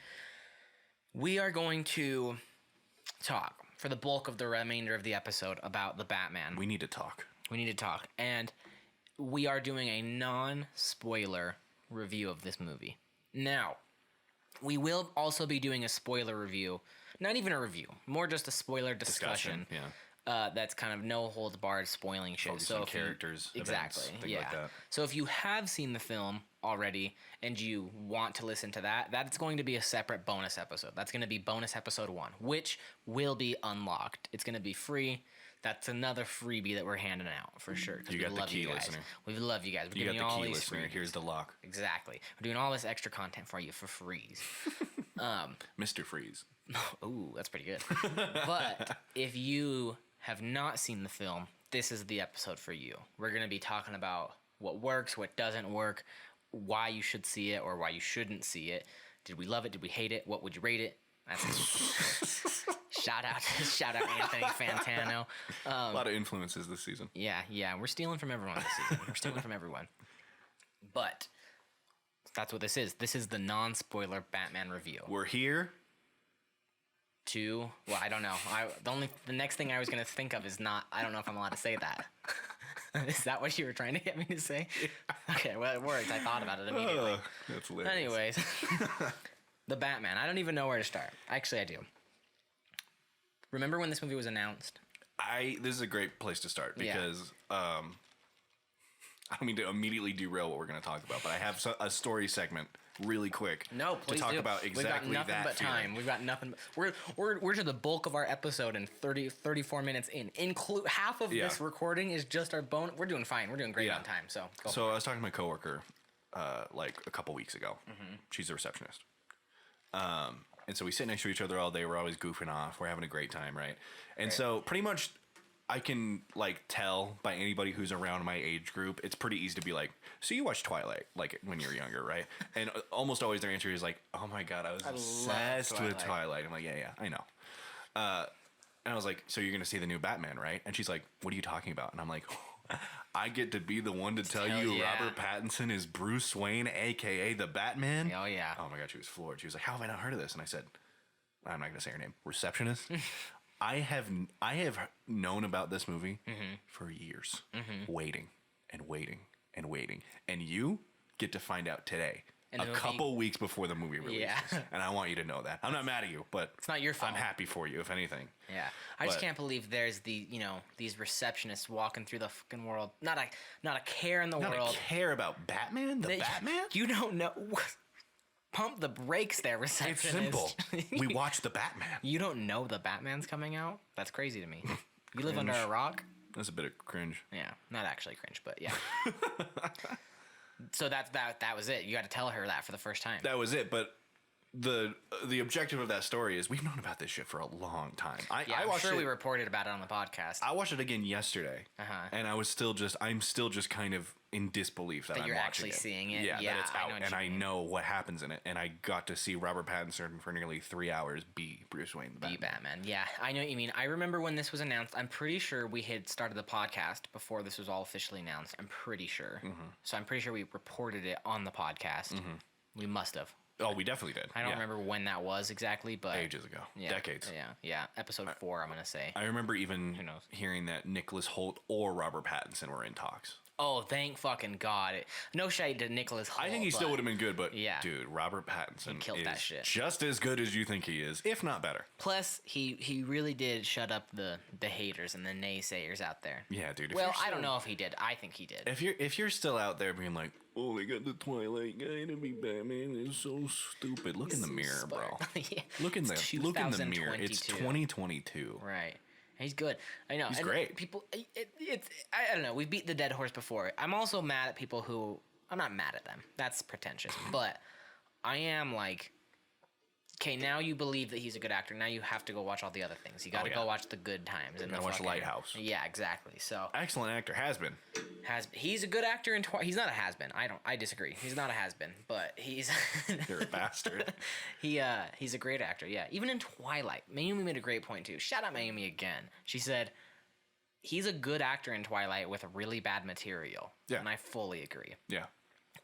we are going to talk for the bulk of the remainder of the episode about the Batman. We need to talk. And we are doing a non-spoiler review of this movie. Now, we will also be doing a spoiler review. Not even a review. More just a spoiler discussion. Yeah. That's kind of no holds barred spoiling shit. Focus so on if you- characters, exactly, events, things yeah. like that. So if you have seen the film already and you want to listen to that's going to be a separate bonus episode. That's going to be bonus episode 1, which will be unlocked. It's going to be free. That's another freebie that we're handing out for sure. 'Cause You we got the love key, you guys. listener. We love you guys. We're You got giving you all the key, these listener. freebies. Here's the lock. Exactly. We're doing all this extra content for you for freeze. Mr. Freeze. Ooh, that's pretty good. But if you have not seen the film, this is the episode for you. We're going to be talking about what works, what doesn't work, why you should see it or why you shouldn't see it. Did we love it? Did we hate it? What would you rate it? That's shout out Anthony Fantano. A lot of influences this season. Yeah, we're stealing from everyone this season. We're stealing from everyone. But that's what this is. This is the non-spoiler Batman review. We're here. Well, I don't know. The next thing I was gonna think of is not. I don't know if I'm allowed to say that. Is that what you were trying to get me to say? Okay, well it worked. I thought about it immediately. That's hilarious. Anyways, the Batman. I don't even know where to start. Actually, I do. Remember when this movie was announced? This is a great place to start Yeah. because I don't mean to immediately derail what we're going to talk about, but I have a story segment really quick. No, please to talk do. about exactly We've got nothing that but feeling. time. We've got nothing. We're to the bulk of our episode in 34 minutes in. Include half of this recording is just our bone. We're doing fine. We're doing great on time. So go. So I was talking to my coworker like a couple weeks ago. She's a receptionist. And so we sit next to each other all day. We're always goofing off. We're having a great time, right? And so pretty much I can like tell by anybody who's around my age group, it's pretty easy to be like, so you watch Twilight like when you're younger, right? And almost always their answer is like, oh my God, I was obsessed with Twilight. I'm like, yeah, I know. And I was like, so you're going to see the new Batman, right? And she's like, what are you talking about? And I'm like, I get to be the one to tell you yeah. Robert Pattinson is Bruce Wayne, a.k.a. the Batman? Oh, yeah. Oh my God, she was floored. She was like, how have I not heard of this? And I said, I'm not gonna say her name, receptionist. I have known about this movie for years, waiting and waiting and waiting, and you get to find out today. And a couple weeks before the movie releases. Yeah. And I want you to know that. I'm not mad at you, but it's not your fault. I'm happy for you, if anything. Yeah. I just can't believe there's these receptionists walking through the fucking world. Not a care in the world. Not a care about Batman? The Batman? You don't know. Pump the brakes there, receptionist. It's simple. We watch the Batman. You don't know the Batman's coming out? That's crazy to me. You live under a rock? That's a bit of cringe. Yeah. Not actually cringe, but yeah. So that was it. You got to tell her that for the first time. That was it, but the objective of that story is we've known about this shit for a long time. I'm sure we reported about it on the podcast. I watched it again yesterday, and I'm still just kind of in disbelief that I'm you're watching actually it. seeing it. Yeah, that it's out, and I mean. know what happens in it, and I got to see Robert Pattinson for nearly 3 hours be Bruce Wayne, the Batman. Batman. Yeah, I know what you mean. I remember when this was announced. I'm pretty sure we had started the podcast before this was all officially announced. I'm pretty sure. So I'm pretty sure we reported it on the podcast. We must have. Oh, we definitely did. I don't remember when that was exactly, but ages ago, decades. Yeah. Episode 4, I'm gonna say. I remember even hearing that Nicholas Hoult or Robert Pattinson were in talks. Oh, thank fucking God! No shade to Nicholas Hoult. I think he still would have been good, but yeah. Dude, Robert Pattinson killed that shit. Just as good as you think he is, if not better. Plus, he really did shut up the haters and the naysayers out there. Yeah, dude. Well, I don't know if he did. I think he did. If you're still out there being like, oh, they got the Twilight guy to be Batman, it's so stupid. Look in the mirror, bro. Yeah. Look in the mirror. It's 2022. Right. He's good. I know. He's great. People, I don't know. We've beat the dead horse before. I'm also mad at people who. I'm not mad at them. That's pretentious. But I am like, okay, now you believe that he's a good actor. Now you have to go watch all the other things. You got to go watch The Good Times. And watch Lighthouse. Yeah, exactly. So excellent actor. Has been. He's a good actor in He's not a has-been. I disagree. He's not a has-been, but he's. You're a bastard. He's a great actor. Yeah, even in Twilight, Mayumi made a great point too. Shout out Mayumi again. She said he's a good actor in Twilight with really bad material. Yeah, and I fully agree. Yeah.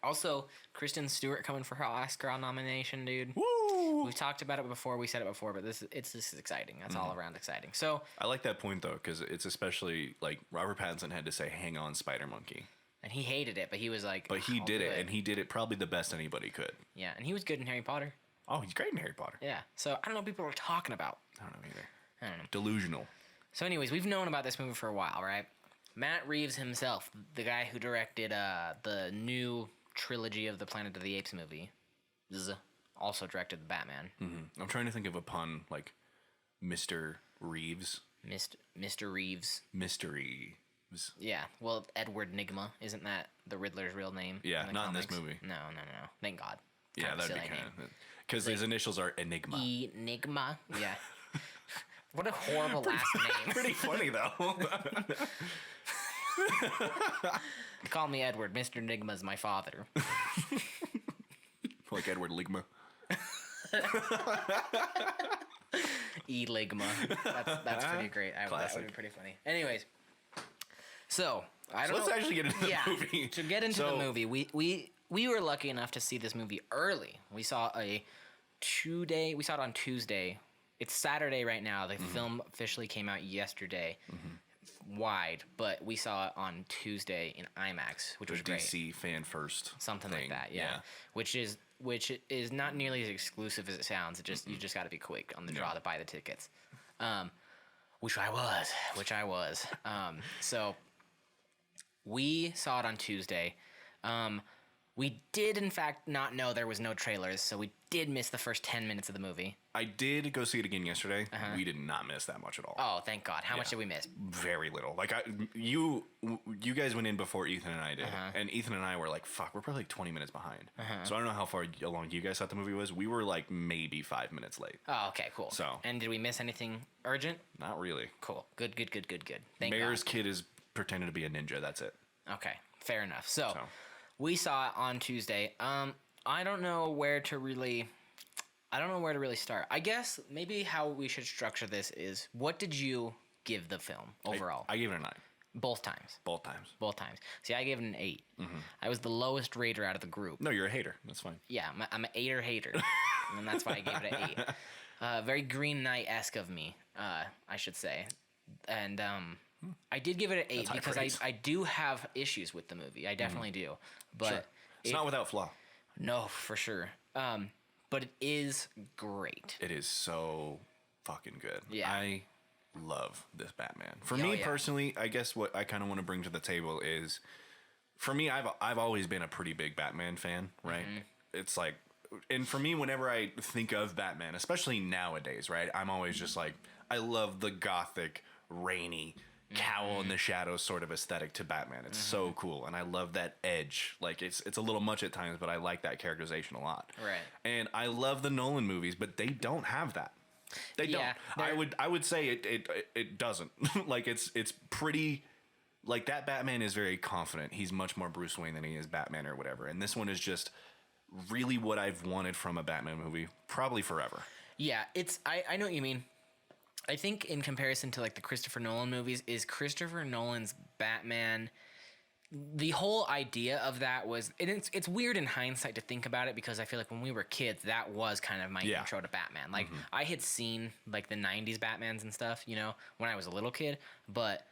Also, Kristen Stewart coming for her Oscar nomination, dude. Woo! We've talked about it before. We said it before, but this is exciting. That's all around exciting. So I like that point though, because it's especially like Robert Pattinson had to say, "Hang on, Spider Monkey," and he hated it, but he was like, but he did it, and he did it probably the best anybody could. Yeah, and he was good in Harry Potter. Oh, he's great in Harry Potter. Yeah. So I don't know what people are talking about. I don't know either. I don't know. Delusional. So, anyways, we've known about this movie for a while, right? Matt Reeves himself, the guy who directed the new trilogy of the Planet of the Apes movie, also directed the Batman. Mm-hmm. I'm trying to think of a pun like Mr. Reeves. Mr. Reeves. Mystery. Yeah. Well, Edward Nygma, isn't that the Riddler's real name? Yeah, not in this movie. No. Thank God. Yeah, that'd be kind of because his initials are Enigma. Enigma. Yeah. What a horrible last name. Pretty funny though. Call me Edward. Mr. Nygma's my father. Like Edward Ligma. Ligma. That's pretty great. That would be pretty funny. Anyways, so let's actually get into the movie. To get into the movie, we were lucky enough to see this movie early. We saw it on Tuesday. It's Saturday right now. The film officially came out yesterday, wide, but we saw it on Tuesday in IMAX, which was great. DC fan first, something like that. Yeah. Which is not nearly as exclusive as it sounds. You just got to be quick on the draw to buy the tickets, which I was. So we saw it on Tuesday. We did, in fact, not know there was no trailers, so we did miss the first 10 minutes of the movie. I did go see it again yesterday. We did not miss that much at all. Oh, thank God. How much did we miss? Very little. Like, you guys went in before Ethan and I did, and Ethan and I were like, fuck, we're probably like 20 minutes behind. So I don't know how far along you guys thought the movie was. We were like maybe 5 minutes late. Oh, okay, cool. So, and did we miss anything urgent? Not really. Cool. Good. Thank Mayor's God. kid is pretending to be a ninja. That's it. Okay, fair enough. So we saw it on Tuesday. I don't know where to really start. I guess maybe how we should structure this is, what did you give the film overall? I gave it a 9. Both times. Both times. See, I gave it an 8. I was the lowest rater out of the group. No, you're a hater. That's fine. Yeah, I'm an 8er hater, and that's why I gave it an 8. Very Green Knight-esque of me, I should say. And I did give it an 8 because I do have issues with the movie. I definitely do. But Sure. It's not without flaw. No, for sure. But it is great. It is so fucking good. Yeah. I love this Batman. For me personally, I guess what I kind of want to bring to the table is, for me, I've always been a pretty big Batman fan, right? It's like, and for me, whenever I think of Batman, especially nowadays, right, I'm always just like, I love the gothic, rainy, cowl in the shadows sort of aesthetic to Batman. It's so cool, and I love that edge. Like, it's a little much at times, but I like that characterization a lot. Right. And I love the Nolan movies, but they don't have that. They Yeah, don't. I would say it doesn't. Like, it's pretty. Like, that Batman is very confident. He's much more Bruce Wayne than he is Batman or whatever. And this one is just really what I've wanted from a Batman movie, probably forever. Yeah, I know what you mean. I think in comparison to like the Christopher Nolan movies, is Christopher Nolan's Batman, the whole idea of that was, it's weird in hindsight to think about it, because I feel like when we were kids, that was kind of my intro to Batman. Like, I had seen like the 90s Batmans and stuff, you know, when I was a little kid, but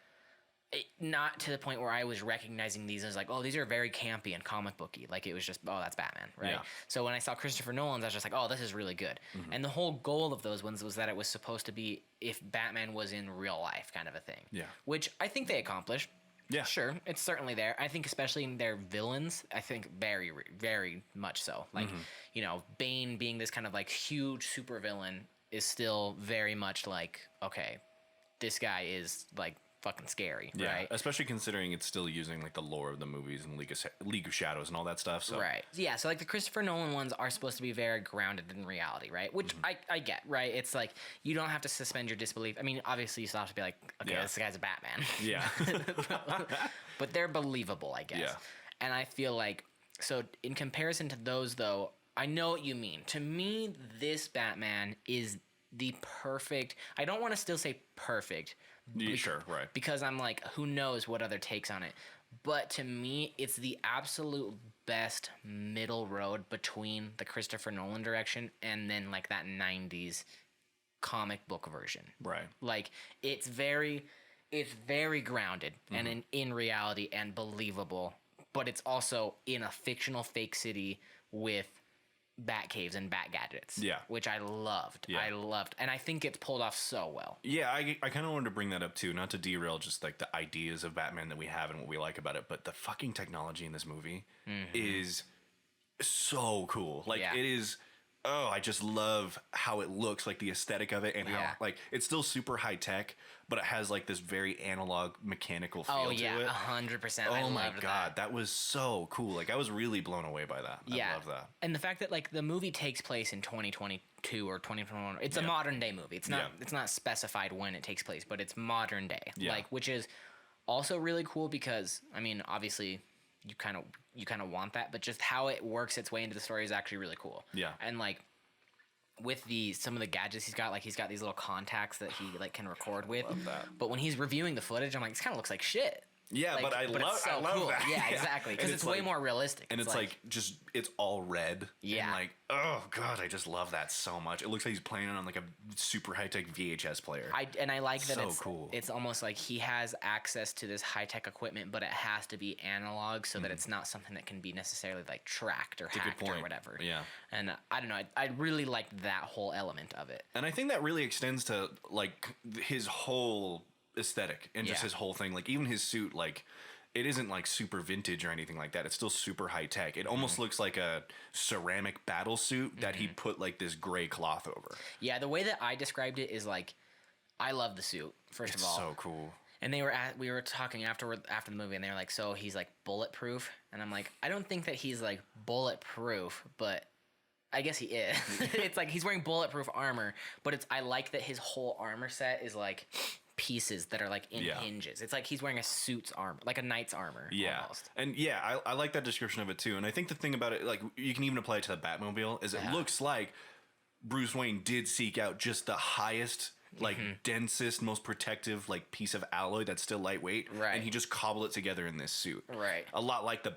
not to the point where I was recognizing these as like, oh, these are very campy and comic booky. Like, it was just, oh, that's Batman, right? Yeah. So when I saw Christopher Nolan's, I was just like, oh, this is really good. And the whole goal of those ones was that it was supposed to be if Batman was in real life kind of a thing. Yeah. Which I think they accomplished. Yeah. Sure, it's certainly there. I think especially in their villains, I think very, very much so. Like, you know, Bane being this kind of like huge super villain is still very much like, okay, this guy is like fucking scary, right? Especially considering it's still using like the lore of the movies and League of Shadows and all that stuff. So. Right. Yeah. So like the Christopher Nolan ones are supposed to be very grounded in reality, right? Which I get, right? It's like you don't have to suspend your disbelief. I mean, obviously you still have to be like, okay, this guy's a Batman. Yeah. But they're believable, I guess. Yeah. And I feel like, so in comparison to those though, I know what you mean. To me, this Batman is the perfect, I don't want to still say perfect. Yeah, sure, right. Because I'm like, who knows what other takes on it. But to me, it's the absolute best middle road between the Christopher Nolan direction and then like that 90s comic book version. Right. Like, it's very grounded and in reality and believable, but it's also in a fictional fake city with bat caves and bat gadgets. Yeah. Which I loved. Yeah. I loved. And I think it's pulled off so well. Yeah, I kind of wanted to bring that up too, not to derail just like the ideas of Batman that we have and what we like about it, but the fucking technology in this movie is so cool. Like, it is... Oh, I just love how it looks, like the aesthetic of it, and how like it's still super high tech, but it has like this very analog, mechanical feel to it. 100%. Oh my god, that was so cool! Like, I was really blown away by that. I love that. And the fact that like the movie takes place in 2022 or 2021, it's a modern day movie. It's not it's not specified when it takes place, but it's modern day. Like, which is also really cool because I mean, obviously, you kind of want that, but just how it works its way into the story is actually really cool. Yeah. And like with some of the gadgets he's got these little contacts that he like can record with. Love that. But when he's reviewing the footage, I'm like, this kind of looks like shit. Yeah, like, but I love that. Yeah, exactly. Because it's way more realistic. And it's like just, it's all red. Yeah. And like, oh god, I just love that so much. It looks like he's playing on like a super high-tech VHS player. I like that it's cool. It's almost like he has access to this high-tech equipment, but it has to be analog so that it's not something that can be necessarily like tracked or hacked or whatever. Yeah. And I don't know, I really liked that whole element of it. And I think that really extends to like his whole aesthetic and just his whole thing. Like, even his suit, like, it isn't like super vintage or anything like that. It's still super high tech. It almost looks like a ceramic battle suit that he put like this gray cloth over. Yeah, the way that I described it is like, I love the suit, first of all. It's so cool. And we were talking after the movie, and they were like, so he's like bulletproof? And I'm like, I don't think that he's like bulletproof, but I guess he is. It's like he's wearing bulletproof armor, but I like that his whole armor set is like pieces that are like in hinges. It's like he's wearing a suit's armor, like a knight's armor. Yeah. Almost. And yeah, I like that description of it too. And I think the thing about it, like, you can even apply it to the Batmobile, is it looks like Bruce Wayne did seek out just the highest like densest, most protective like piece of alloy that's still lightweight, Right. and he just cobbled it together in this suit, Right. A lot like the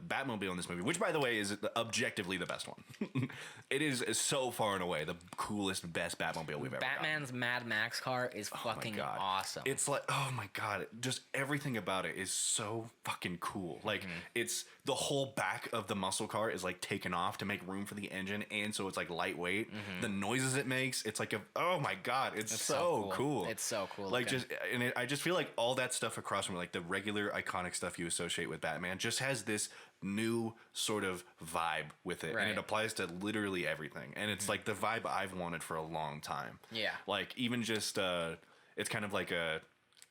Batmobile in this movie, which by the way is objectively the best one. It is so far and away the coolest, best Batmobile we've ever gotten. Batman's Mad Max car is fucking God. awesome. It's like, oh my God, just everything about it is so fucking cool. Like, it's the whole back of the muscle car is like taken off to make room for the engine, and so it's like lightweight. The noises it makes, it's like oh my God, it's so cool. It's so cool. Like, looking. I just feel like all that stuff across from like the regular iconic stuff you associate with Batman just has this new sort of vibe with it, Right. and it applies to literally everything. And it's like the vibe I've wanted for a long time. Yeah. Like, even just it's kind of like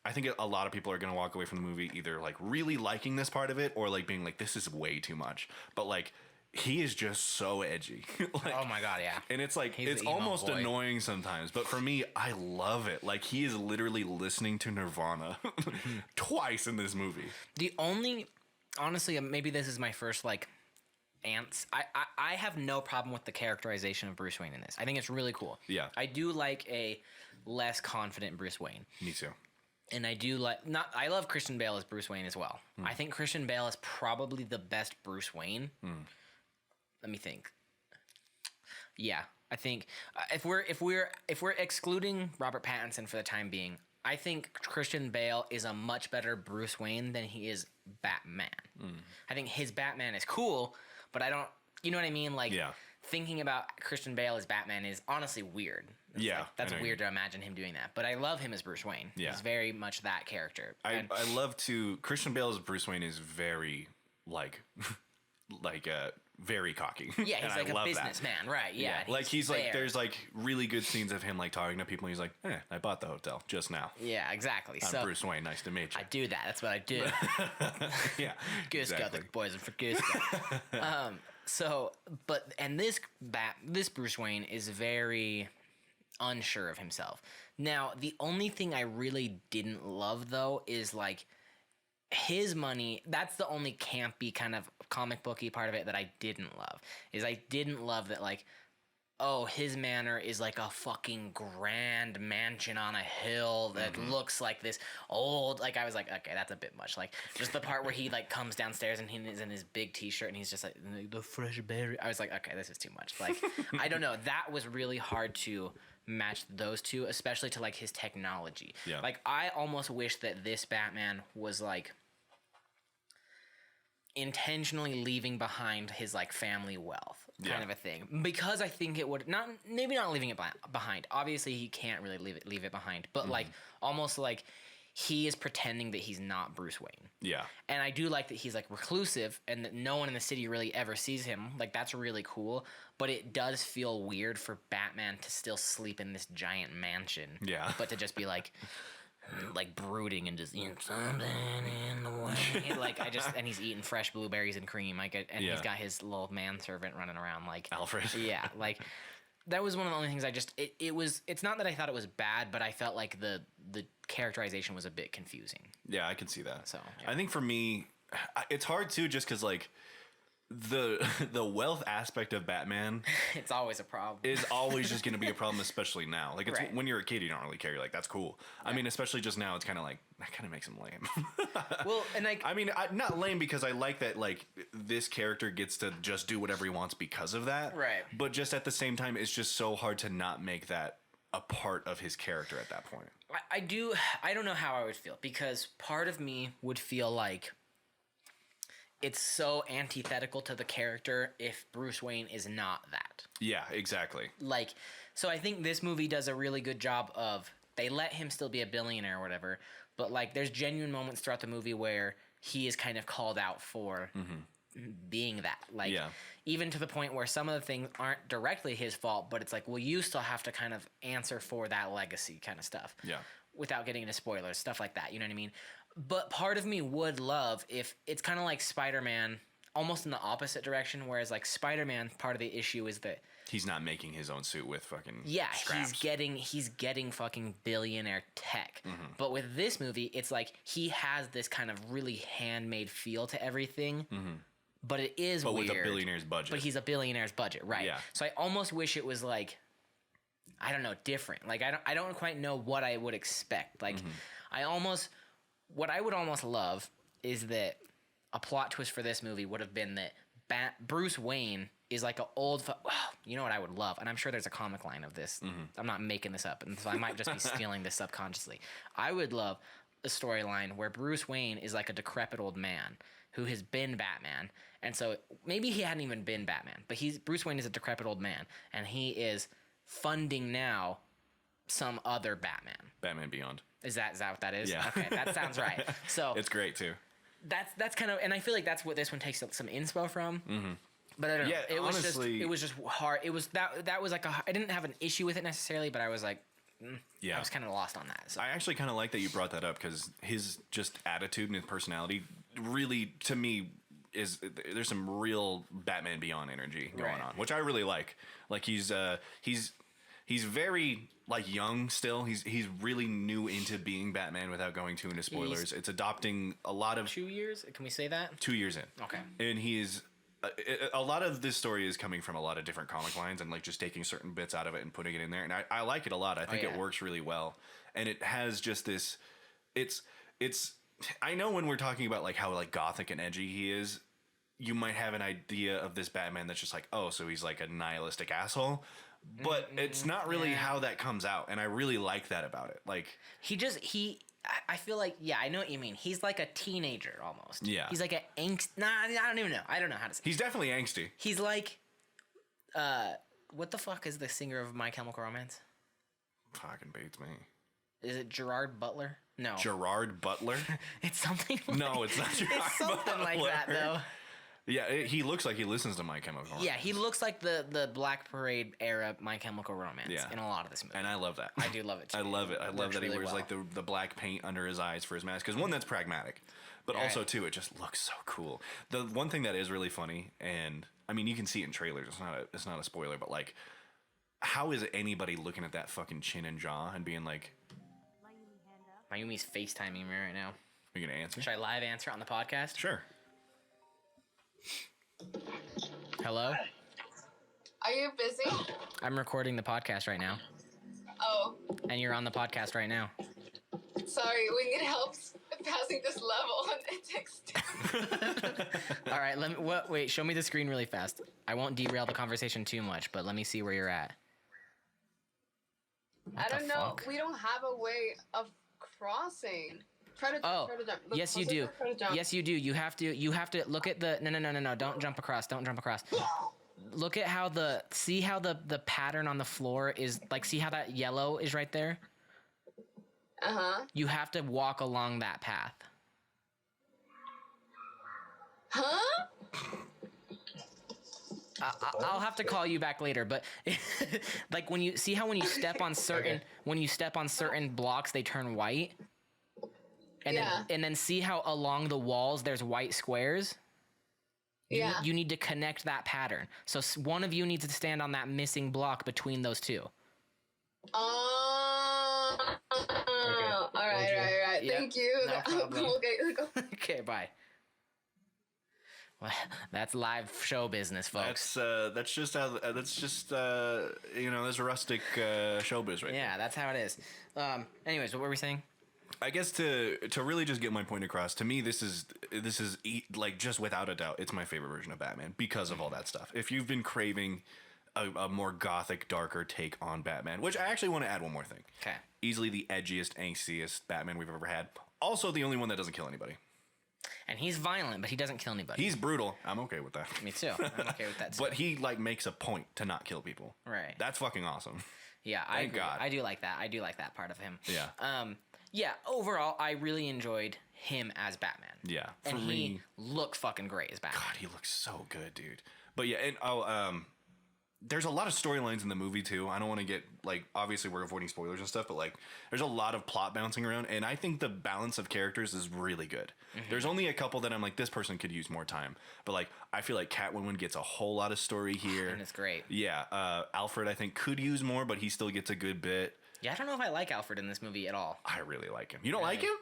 I think a lot of people are going to walk away from the movie either like really liking this part of it or like being like, this is way too much. But like, he is just so edgy. Like, oh my God, yeah. and it's like, He's it's the emo almost boy. annoying sometimes, but for me, I love it. Like, he is literally listening to Nirvana twice in this movie. The only, honestly, maybe this is my first like ants. I have no problem with the characterization of Bruce Wayne in this. I think it's really cool. Yeah. I do like a less confident Bruce Wayne. Me too. And I do like I love Christian Bale as Bruce Wayne as well. I think Christian Bale is probably the best Bruce Wayne. Let me think. Yeah, I think if we're excluding Robert Pattinson for the time being, I think Christian Bale is a much better Bruce Wayne than he is Batman. I think his Batman is cool, but I don't. You know what I mean? Like, Yeah. thinking about Christian Bale as Batman is honestly weird. It's Yeah, like, that's I know weird to imagine him doing that. But I love him as Bruce Wayne. Yeah. He's very much that character. I love to Christian Bale as Bruce Wayne is very like very cocky. Yeah, And he's I like a love that. businessman, right? Yeah, Like, he's like, fair. there's like really good scenes of him like talking to people. And he's like, I bought the hotel just now. Yeah, exactly. I'm So Bruce Wayne. Nice to meet you. I do that. That's what I do. Yeah, Goose got the exactly. poison for Goose. This Bruce Wayne is very unsure of himself. Now, the only thing I really didn't love though is like his money. That's the only campy kind of comic booky part of it that I didn't love. Is I didn't love that like, oh, his manor is like a fucking grand mansion on a hill that looks like this old. Like, I was like, okay, that's a bit much. Like, just the part where he like comes downstairs and he is in his big t-shirt and he's just like the fresh berry. I was like, okay, this is too much. Like, I don't know. That was really hard to match those two, especially to like his technology. Yeah. Like, I almost wish that this Batman was like intentionally leaving behind his like family wealth kind of a thing, because I think it would maybe not leaving it behind. Obviously he can't really leave it behind, but like almost like he is pretending that he's not Bruce Wayne. Yeah. And I do like that he's like reclusive and that no one in the city really ever sees him. Like, that's really cool, but it does feel weird for Batman to still sleep in this giant mansion. Yeah. But to just be like brooding and just something in the way. Like, and he's eating fresh blueberries and cream. Like, and he's got his little manservant running around like Alfred. Yeah, like that was one of the only things I just it's not that I thought it was bad, but I felt like the characterization was a bit confusing. Yeah, I can see that. So, yeah. I think for me, it's hard too, just because like the wealth aspect of Batman It's always a problem. is always just going to be a problem, especially now. Like, it's Right. when you're a kid, you don't really care. You're like, that's cool. I mean, especially just now, it's kind of like that kind of makes him lame. Well, and like I mean, not lame because I like that like this character gets to just do whatever he wants because of that. Right. But just at the same time, it's just so hard to not make that a part of his character at that point. I don't know how I would feel, because part of me would feel like it's so antithetical to the character if Bruce Wayne is not that. Yeah, exactly. Like, so I think this movie does a really good job of, they let him still be a billionaire or whatever, but like there's genuine moments throughout the movie where he is kind of called out for being that. Like, Yeah. even to the point where some of the things aren't directly his fault, but it's like, well, you still have to kind of answer for that legacy kind of stuff. Yeah. Without getting into spoilers, stuff like that. You know what I mean? But part of me would love if it's kind of like Spider-Man, almost in the opposite direction, whereas like Spider-Man, part of the issue is that He's not making his own suit with fucking scraps. scraps. he's getting fucking billionaire tech. But with this movie, it's like he has this kind of really handmade feel to everything. But it is But weird. with a billionaire's budget. But he's a billionaire's budget, right? Yeah. So I almost wish it was like, I don't know, different. Like I don't quite know what I would expect. Like what I would almost love is that a plot twist for this movie would have been that Bruce Wayne is like an old. You know what I would love, and I'm sure there's a comic line of this. I'm not making this up, and so I might just be stealing this subconsciously. I would love a storyline where Bruce Wayne is like a decrepit old man who has been Batman, and so maybe he hadn't even been Batman, but Bruce Wayne is a decrepit old man, and he is funding now some other Batman. Batman Beyond. Is that what that is? Yeah. Okay, that sounds right. So it's great too. That's kind of, and I feel like that's what this one takes some inspo from. But I don't know. Yeah, It was just hard. It was that was like I didn't have an issue with it necessarily, but I was like, I was kind of lost on that. So. I actually kind of like that you brought that up because his just attitude and his personality really, to me, there's some real Batman Beyond energy going on, which I really like. Like he's very like young still. He's really new into being Batman without going too into spoilers. It's adopting a lot of 2 years. Can we say that? 2 years in. Okay. And he's a lot of this story is coming from a lot of different comic lines and like just taking certain bits out of it and putting it in there. And I like it a lot. I think it works really well. And it has just this. It's. I know when we're talking about like how like gothic and edgy he is, you might have an idea of this Batman that's just like, oh, so he's like a nihilistic asshole. But it's not really how that comes out, and I really like that about it. Like I feel like I know what you mean. He's like a teenager almost. Yeah, he's like a angst. Nah, I don't even know. I don't know how to say. He's definitely angsty. He's like, what the fuck is the singer of My Chemical Romance? Fucking beats me. Is it Gerard Butler? No. Gerard Butler? It's something. No, it's not Gerard. It's something Butler. like that though. Yeah, he looks like he listens to My Chemical Romance. Yeah, he looks like the Black Parade era My Chemical Romance in a lot of this movie. And I love that. I do love it too. I love it. I love that he wears well. like the black paint under his eyes for his mask. Because one, that's pragmatic. But also, too, it just looks so cool. The one thing that is really funny, and I mean, you can see it in trailers. It's not a spoiler, but like, how is anybody looking at that fucking chin and jaw and being like... Mayumi's FaceTiming me right now. Are you going to answer? Should I live answer on the podcast? Sure. Hello? Are you busy? I'm recording the podcast right now. Oh, And you're on the podcast right now. sorry. We need help passing this level on text. All right, wait, show me the screen really fast. I won't derail the conversation too much, but let me see where you're at. I don't know. fuck? We don't have a way of crossing. Try to jump. Look, yes, you do. Yes, you do. You have to look at the no. Don't jump across. Don't jump across. Look at how see how the pattern on the floor is like. See how that yellow is right there. You have to walk along that path. Huh? I'll have to call you back later, but like when you step on certain blocks, they turn white. And then see how along the walls there's white squares? You need to connect that pattern. So one of you needs to stand on that missing block between those two. All right. Yeah, Thank you. no problem. Okay. Okay, bye. Well, that's live show business, folks. That's just there's rustic showbiz right Yeah, that's how it is. Anyways, what were we saying? I guess to really just get my point across, to me, this is like just without a doubt, it's my favorite version of Batman because of all that stuff. If you've been craving a more gothic, darker take on Batman, which I actually want to add one more thing. Okay. Easily the edgiest, angstiest Batman we've ever had. Also the only one that doesn't kill anybody. And he's violent, but he doesn't kill anybody. He's brutal. I'm okay with that. Me too. I'm okay with that too. But he like makes a point to not kill people. Right. That's fucking awesome. Yeah, I agree. God. I do like that. I do like that part of him. Yeah. Yeah, overall, I really enjoyed him as Batman. Yeah. And he looked fucking great as Batman. God, he looks so good, dude. But yeah, and there's a lot of storylines in the movie too. I don't want to get like, obviously we're avoiding spoilers and stuff, but like there's a lot of plot bouncing around, and I think the balance of characters is really good. There's only a couple that I'm like, this person could use more time, but like I feel like Catwoman gets a whole lot of story here, and it's great. Yeah, Alfred I think could use more, but he still gets a good bit. Yeah, I don't know if I like Alfred in this movie at all. I really like him. You don't like him?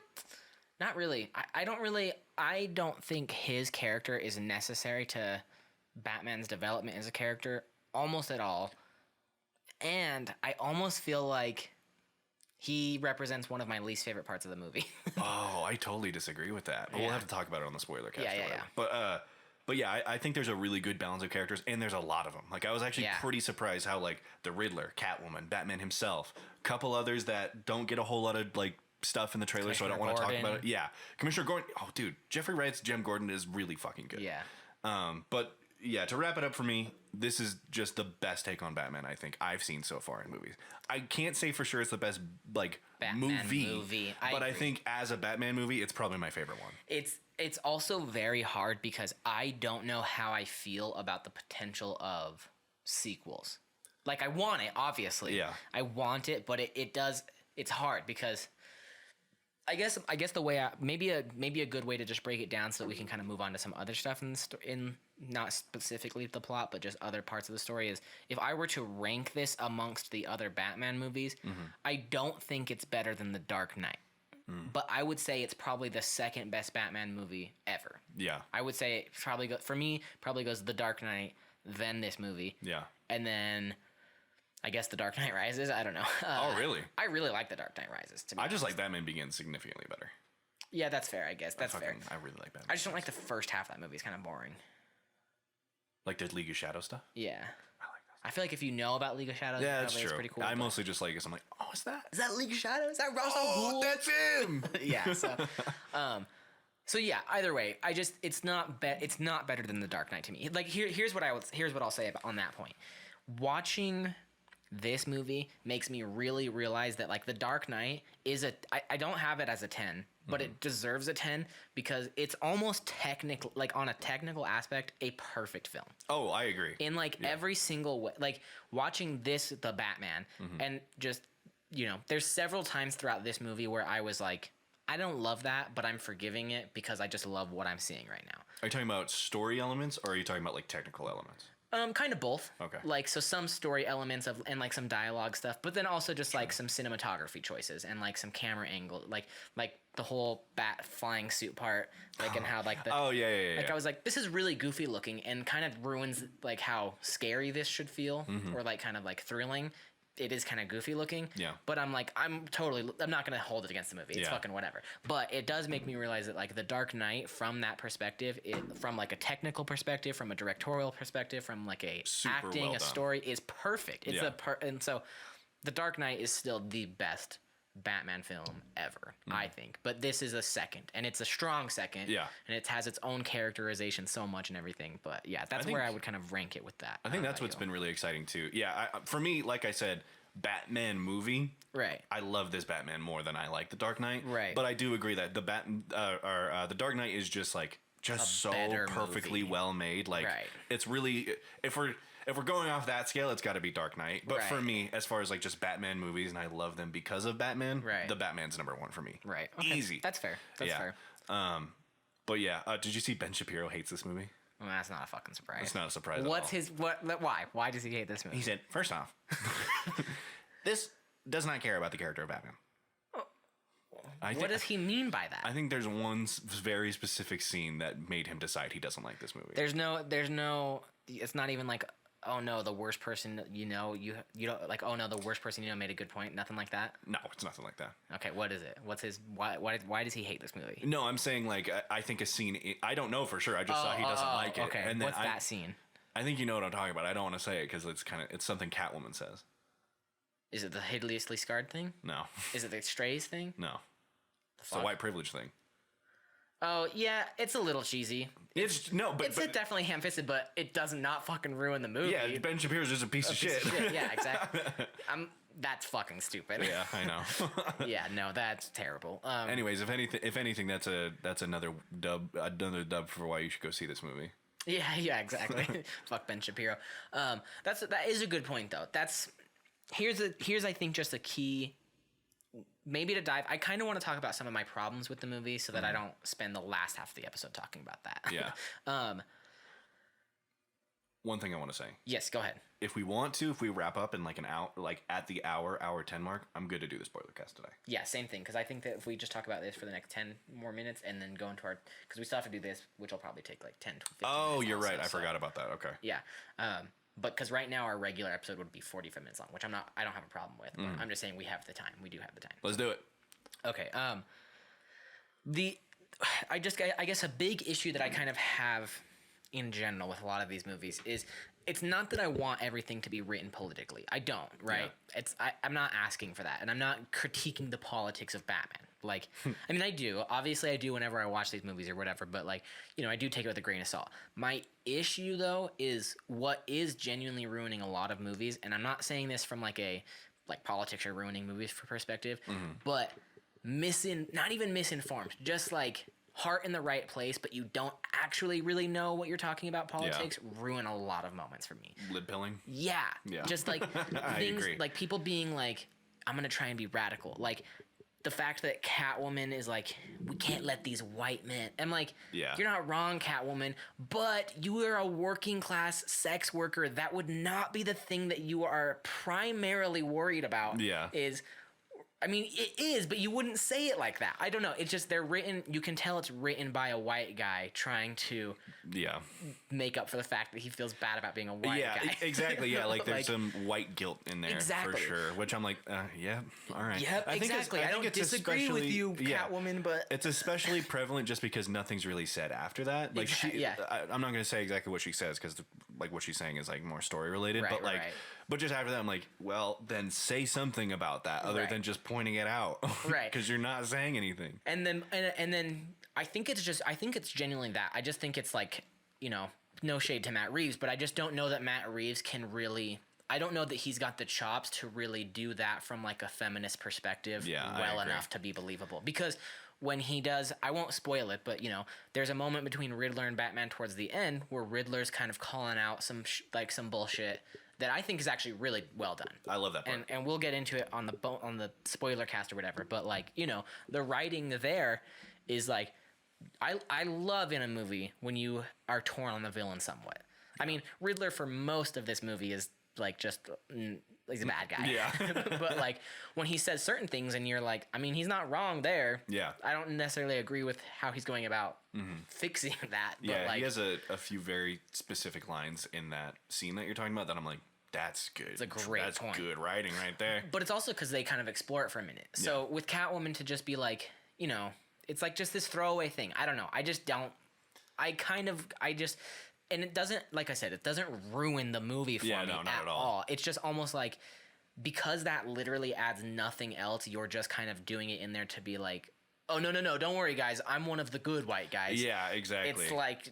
Not really. I don't think his character is necessary to Batman's development as a character almost at all. And I almost feel like he represents one of my least favorite parts of the movie. Oh, I totally disagree with that. But we'll Yeah. have to talk about it on the spoiler cast. Yeah, or yeah, whatever. yeah. But yeah, I think there's a really good balance of characters, and there's a lot of them. Like, I was actually pretty surprised how, like, the Riddler, Catwoman, Batman himself, a couple others that don't get a whole lot of, like, stuff in the trailer, so I don't want to talk about it. Yeah. Commissioner Gordon. Oh, dude. Jeffrey Wright's Jim Gordon is really fucking good. Yeah. But yeah, to wrap it up for me, this is just the best take on Batman I think I've seen so far in movies. I can't say for sure it's the best like Batman movie, but I agree. think as a Batman movie, it's probably my favorite one. It's also very hard because I don't know how I feel about the potential of sequels. Like, I want it, obviously. Yeah. I want it, but it's hard because I guess the way maybe a good way to just break it down so that we can kind of move on to some other stuff in not specifically the plot, but just other parts of the story is if I were to rank this amongst the other Batman movies, I don't think it's better than The Dark Knight. But I would say it's probably the second best Batman movie ever. Yeah. I would say it probably goes The Dark Knight, then this movie. Yeah. And then I guess The Dark Knight Rises. I don't know. Oh, really? I really like The Dark Knight Rises. To be I just honest. like Batman Begins significantly better. Yeah, that's fair. I guess that's fair. I really like Batman. I just don't like the first half of that movie. It's kind of boring. Like the League of Shadows stuff. Yeah. I like that. I feel like if you know about League of Shadows, Yeah, that's probably true. it's pretty cool. I but- mostly just like it. I'm like, oh, is that? Is that League of Shadows? Is that Ra's al Oh, Ghul? that's him. Yeah. So yeah. Either way, it's not better than The Dark Knight to me. Like here's what I'll say on that point. Watching this movie makes me really realize that like The Dark Knight is I don't have it as a 10, but it deserves a 10 because it's almost technical, like on a technical aspect, a perfect film. Oh, I agree. In like every single way, like watching the Batman and just, there's several times throughout this movie where I was like, I don't love that, but I'm forgiving it because I just love what I'm seeing right now. Are you talking about story elements or are you talking about like technical elements? Kind of both. Okay. Like, so some story elements and like some dialogue stuff, but then also just like some cinematography choices and like some camera angle, like the whole bat flying suit part, like and how like the I was like, this is really goofy looking and kind of ruins like how scary this should feel or like kind of like thrilling. It is kind of goofy looking. Yeah. But I'm like, I'm not going to hold it against the movie. It's fucking whatever. But it does make me realize that like The Dark Knight from that perspective, from like a technical perspective, from a directorial perspective, from like a Super acting, well a done. story is perfect. It's and so The Dark Knight is still the best Batman film ever, I think. But this is a second, and it's a strong second. Yeah. And it has its own characterization so much and everything. But yeah, that's where I would kind of rank it with that. I think that's what's been really exciting too. Yeah, for me, like I said, Batman movie. Right. I love this Batman more than I like The Dark Knight. Right. But I do agree that The Dark Knight is just so perfectly movie. well made. Like it's really if we're going off that scale, it's got to be Dark Knight. But for me, as far as like just Batman movies, and I love them because of Batman, the Batman's number one for me. Right. Okay. Easy. That's fair. That's fair. But yeah, did you see Ben Shapiro hates this movie? Well, that's not a fucking surprise. It's not a surprise. Why? Why does he hate this movie? He said, first off, this does not care about the character of Batman. What does he mean by that? I think there's one very specific scene that made him decide he doesn't like this movie. There's no. It's not even like, oh no, the worst person you don't like. Oh no, the worst person you know made a good point. Nothing like that. No, it's nothing like that. Okay, what is it? What's his? Why does he hate this movie? No, I'm saying like I think a scene. I don't know for sure. I just saw he doesn't like it. Okay, and then what's that scene? I think you know what I'm talking about. I don't want to say it because it's something Catwoman says. Is it the hideously scarred thing? No. Is it the strays thing? No. It's the white privilege thing. Oh yeah, it's a little cheesy. It's definitely ham-fisted, but it does not fucking ruin the movie. Yeah, Ben Shapiro's just a piece of shit. Yeah, exactly. That's fucking stupid. Yeah, I know. Yeah, no, that's terrible. Anyways, if anything, that's another dub for why you should go see this movie. Yeah, exactly. Fuck Ben Shapiro. That is a good point though. Here's I think just a key. Maybe to dive, I kind of want to talk about some of my problems with the movie so that I don't spend the last half of the episode talking about that. Yeah. One thing I want to say. Yes, go ahead. If we wrap up in like an hour, like at the hour 10 mark, I'm good to do the spoiler cast today. Yeah, same thing. Because I think that if we just talk about this for the next 10 more minutes and then go into because we still have to do this, which will probably take like 10 to 15 minutes. Oh, you're also, right. I forgot about that. Okay. Yeah. But because right now our regular episode would be 45 minutes long, which I don't have a problem with. But I'm just saying we have the time. We do have the time. Let's do it. Okay. I guess a big issue that I kind of have in general with a lot of these movies is it's not that I want everything to be written politically. I don't, right? Yeah. I'm not asking for that, and I'm not critiquing the politics of Batman. Like, I mean, I do. Obviously, I do whenever I watch these movies or whatever, but, like, you know, I do take it with a grain of salt. My issue, though, is what is genuinely ruining a lot of movies, and I'm not saying this from, like, politics are ruining movies for perspective, but not even misinformed, just, like, heart in the right place, but you don't actually really know what you're talking about politics, ruin a lot of moments for me. Lid pilling? Yeah. Just, like, things, agree. like, people being, like, I'm going to try and be radical. Like, the fact that Catwoman is like, we can't let these white men. I'm like, you're not wrong, Catwoman, but you are a working class sex worker. That would not be the thing that you are primarily worried about. Yeah. I mean, it is, but you wouldn't say it like that. I don't know. It's just they're written. You can tell it's written by a white guy trying to make up for the fact that he feels bad about being a white guy. Exactly. Yeah, like there's some white guilt in there for sure. Which I'm like, all right. Yep, exactly. I don't disagree with you, Catwoman, but it's especially prevalent just because nothing's really said after that. Like I'm not going to say exactly what she says because like what she's saying is like more story related, but like. Right. But just after that, I'm like, well, then say something about that other than just pointing it out, right? Because you're not saying anything. And then I think it's genuinely that. I just think it's like, you know, no shade to Matt Reeves, but I just don't know that Matt Reeves can really. I don't know that he's got the chops to really do that from like a feminist perspective well enough to be believable. Because when he does, I won't spoil it, but you know, there's a moment between Riddler and Batman towards the end where Riddler's kind of calling out some bullshit that I think is actually really well done. I love that part. And we'll get into it on the spoiler cast or whatever. But like, you know, the writing there is like, I love in a movie when you are torn on the villain somewhat. I mean, Riddler for most of this movie is like just he's a bad guy. Yeah. But like when he says certain things and you're like, I mean, he's not wrong there. Yeah. I don't necessarily agree with how he's going about fixing that. But yeah, like, he has a few very specific lines in that scene that you're talking about that I'm like, that's good. It's a great point. That's good writing right there. But it's also because they kind of explore it for a minute. So with Catwoman to just be like, you know, it's like just this throwaway thing. I don't know. And it doesn't, like I said, it doesn't ruin the movie for me at all. It's just almost like, because that literally adds nothing else, you're just kind of doing it in there to be like, oh, no, don't worry, guys. I'm one of the good white guys. Yeah, exactly. It's like,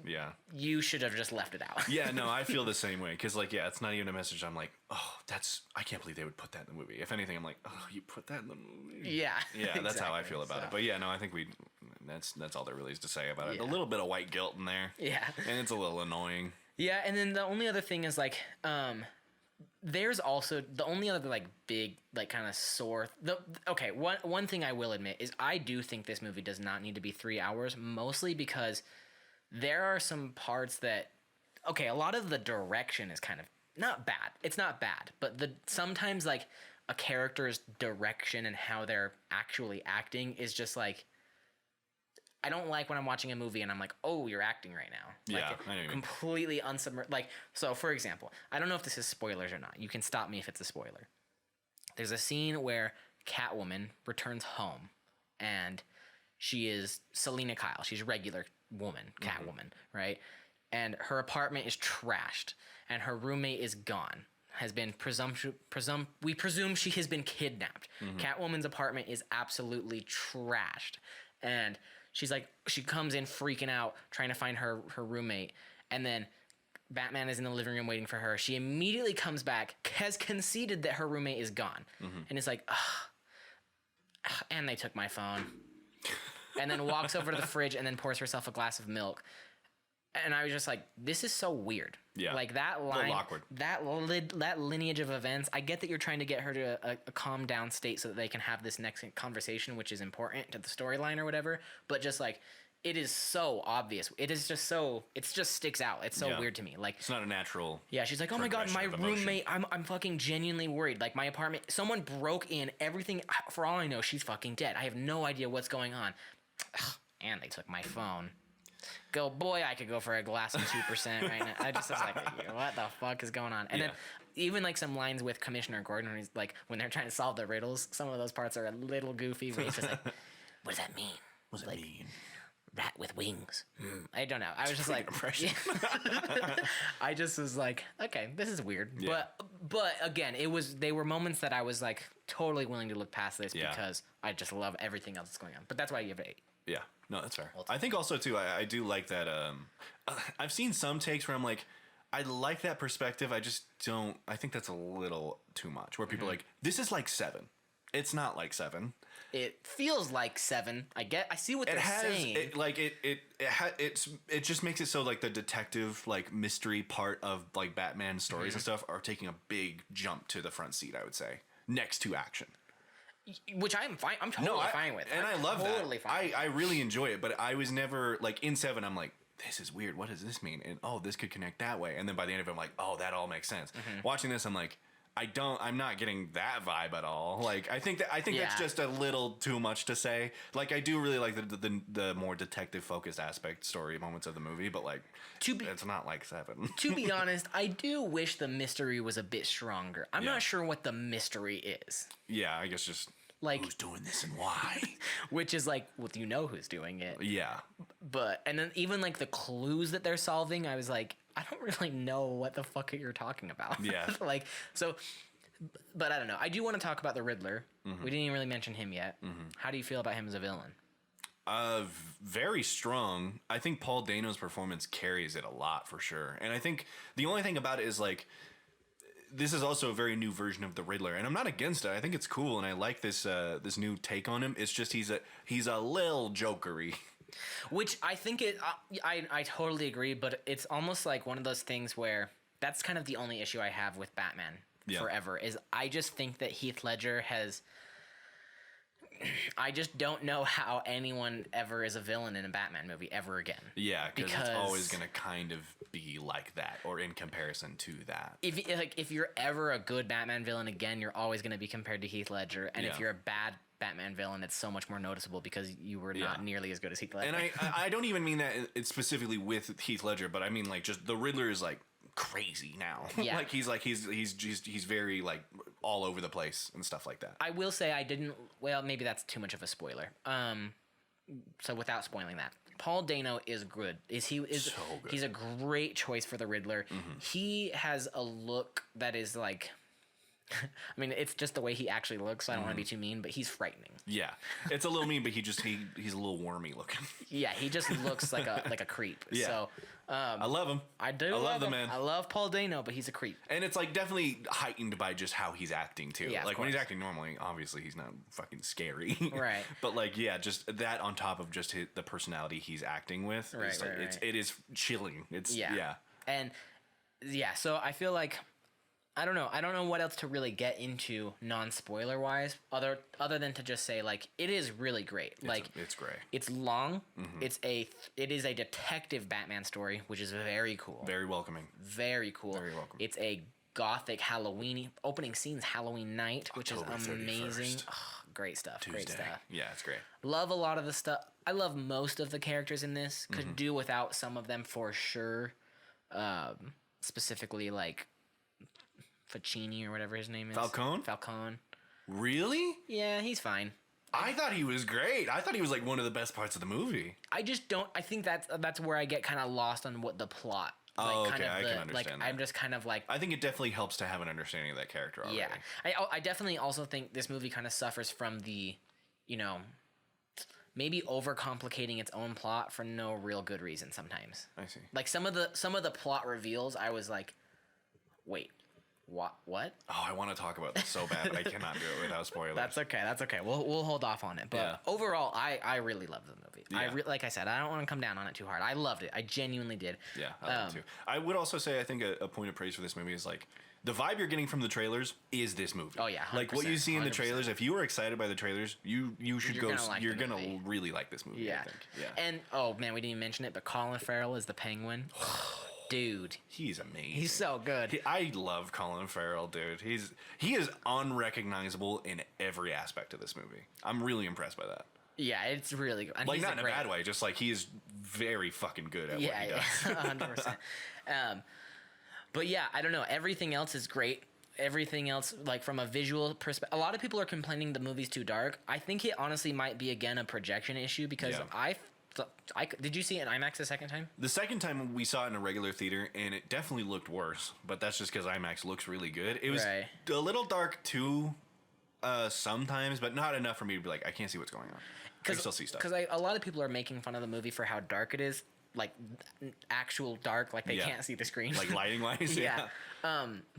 you should have just left it out. Yeah, no, I feel the same way. Because, like, it's not even a message. I'm like, oh, I can't believe they would put that in the movie. If anything, I'm like, oh, you put that in the movie? Yeah. Yeah, that's exactly how I feel about it. But yeah, no, I think that's all there really is to say about it. A little bit of white guilt in there. Yeah. And it's a little annoying. Yeah, and then the only other thing is, like, there's also the only other like big like kind of sore. One thing I will admit is I do think this movie does not need to be 3 hours, mostly because there are some parts that a lot of the direction is kind of not bad. It's not bad, but sometimes like a character's direction and how they're actually acting is just like, I don't like when I'm watching a movie and I'm like, oh, you're acting right now. Like, I know. Completely unsubmerged. Like, so for example, I don't know if this is spoilers or not. You can stop me if it's a spoiler. There's a scene where Catwoman returns home and she is Selena Kyle. She's a regular woman, Catwoman, right? And her apartment is trashed and her roommate is gone. Has been we presume she has been kidnapped. Catwoman's apartment is absolutely trashed. And she's like, she comes in freaking out, trying to find her roommate. And then Batman is in the living room waiting for her. She immediately comes back, has conceded that her roommate is gone. And it's like, ugh, and they took my phone. And then walks over to the fridge and then pours herself a glass of milk. And I was just like, this is so weird. Yeah. Like that line, that lineage of events. I get that you're trying to get her to a calm down state so that they can have this next conversation, which is important to the storyline or whatever. But just like, it is so obvious. It is just so, it just sticks out. It's so weird to me. Like, it's not a natural. Yeah. She's like, oh my God, my roommate, I'm fucking genuinely worried. Like my apartment, someone broke in everything. For all I know, she's fucking dead. I have no idea what's going on. And they took my phone. go, boy, I could go for a glass of 2% right now. I just was like, what the fuck is going on? And then even like some lines with Commissioner Gordon, when he's like, when they're trying to solve the riddles, some of those parts are a little goofy. Where he's just like, what does that mean? What does it mean? Rat with wings. I don't know. I was just like, I just was like, okay, this is weird. Yeah. But again, they were moments that I was like totally willing to look past this because I just love everything else that's going on. But that's why you have an 8. Yeah, no, that's fair. I think also too, I do like that. I've seen some takes where I'm like, I like that perspective. I just don't. I think that's a little too much. Where people are like, this is like 7. It's not like 7. It feels like 7. I see what they're saying. It just makes it so like the detective like mystery part of like Batman stories and stuff are taking a big jump to the front seat. I would say next to action, which I'm fine. I'm totally fine with, and I love totally that. Fine. I really enjoy it, but I was never like in 7. I'm like, this is weird. What does this mean? And oh, this could connect that way. And then by the end of it, I'm like, oh, that all makes sense. Watching this, I'm like, I'm not getting that vibe at all. Like, I think that's just a little too much to say. Like, I do really like the more detective focused aspect story moments of the movie, but like, it's not like 7. To be honest, I do wish the mystery was a bit stronger. I'm not sure what the mystery is. Yeah, I guess just like who's doing this and why. Which is like, well, you know who's doing it. Yeah. But and then even like the clues that they're solving, I was like, I don't really know what the fuck you're talking about. Yeah. Like, so, but I don't know. I do want to talk about the Riddler. We didn't even really mention him yet. How do you feel about him as a villain? Very strong. I think Paul Dano's performance carries it a lot for sure. And I think the only thing about it is like, this is also a very new version of the Riddler, and I'm not against it. I think it's cool, and I like this this new take on him. It's just he's a little jokery. Which I think I totally agree, but it's almost like one of those things where that's kind of the only issue I have with Batman forever is I just think that Heath Ledger has. I just don't know how anyone ever is a villain in a Batman movie ever again. Yeah, because it's always going to kind of be like that or in comparison to that. If you're ever a good Batman villain again, you're always going to be compared to Heath Ledger. And if you're a bad Batman villain, it's so much more noticeable because you were not nearly as good as Heath Ledger. And I don't even mean that it's specifically with Heath Ledger, but I mean like just the Riddler is like crazy now. Yeah. he's very like all over the place and stuff like that. I will say I didn't. Well, maybe that's too much of a spoiler. So without spoiling that, Paul Dano is good. So good. He's a great choice for the Riddler. He has a look that is like. I mean, it's just the way he actually looks. So I don't want to be too mean, but he's frightening. Yeah, it's a little mean, but he's a little wormy looking. Yeah, he just looks like a creep. Yeah. So I love him. I do. I love the man. I love Paul Dano, but he's a creep. And it's like definitely heightened by just how he's acting too. Yeah, like when he's acting normally, obviously he's not fucking scary. Right. But like, yeah, just that on top of just the personality he's acting with. Right. It is chilling. It's yeah. And yeah, so I feel like. I don't know what else to really get into non-spoiler wise other than to just say like it is really great. It's great. It's long. It is a detective Batman story, which is very cool. Very welcoming. Very cool. Very welcome. It's a gothic Halloween opening scenes Halloween night, which October is amazing. Oh, great stuff. Tuesday. Great stuff. Yeah, it's great. Love a lot of the stuff. I love most of the characters in this. Could do without some of them for sure. Specifically like Faccini or whatever his name is. Falcone. Really? Yeah, he's fine. I thought he was great. I thought he was like one of the best parts of the movie. I just don't. I think that's where I get kind of lost on what the plot. I can understand like, that. I'm just kind of like. I think it definitely helps to have an understanding of that character already. Yeah, I definitely also think this movie kind of suffers from the, maybe overcomplicating its own plot for no real good reason sometimes. I see. Like some of the plot reveals, I was like, wait. What? Oh, I want to talk about this so bad, but I cannot do it without spoilers. That's okay. We'll hold off on it. But overall, I really loved the movie. Yeah. Like I said, I don't want to come down on it too hard. I loved it. I genuinely did. Yeah, I loved it too. I would also say I think a point of praise for this movie is like the vibe you're getting from the trailers is this movie. Oh yeah, 100%, like what you see in the trailers. If you were excited by the trailers, you should go. You're gonna really like this movie. Yeah. I think. Yeah. And oh man, we didn't even mention it, but Colin Farrell is the Penguin. Dude, he's amazing. He's so good. I love Colin Farrell, dude. He is unrecognizable in every aspect of this movie. I'm really impressed by that. Yeah, it's really good. And Like, he's not in a great- bad way, just like he is very fucking good at what he does. 100%. But yeah, I don't know. Everything else is great. Everything else, like from a visual perspective, a lot of people are complaining the movie's too dark. I think it honestly might be again a projection issue because Yeah. did you see it in IMAX the second time? The second time we saw it in a regular theater, and it definitely looked worse. But that's just because IMAX looks really good. It was Right. a little dark too, sometimes, but not enough for me to be like, I can't see what's going on. I can still see stuff. Because a lot of people are making fun of the movie for how dark it is, like actual dark, like they Yeah. can't see the screen. Like lighting wise, yeah.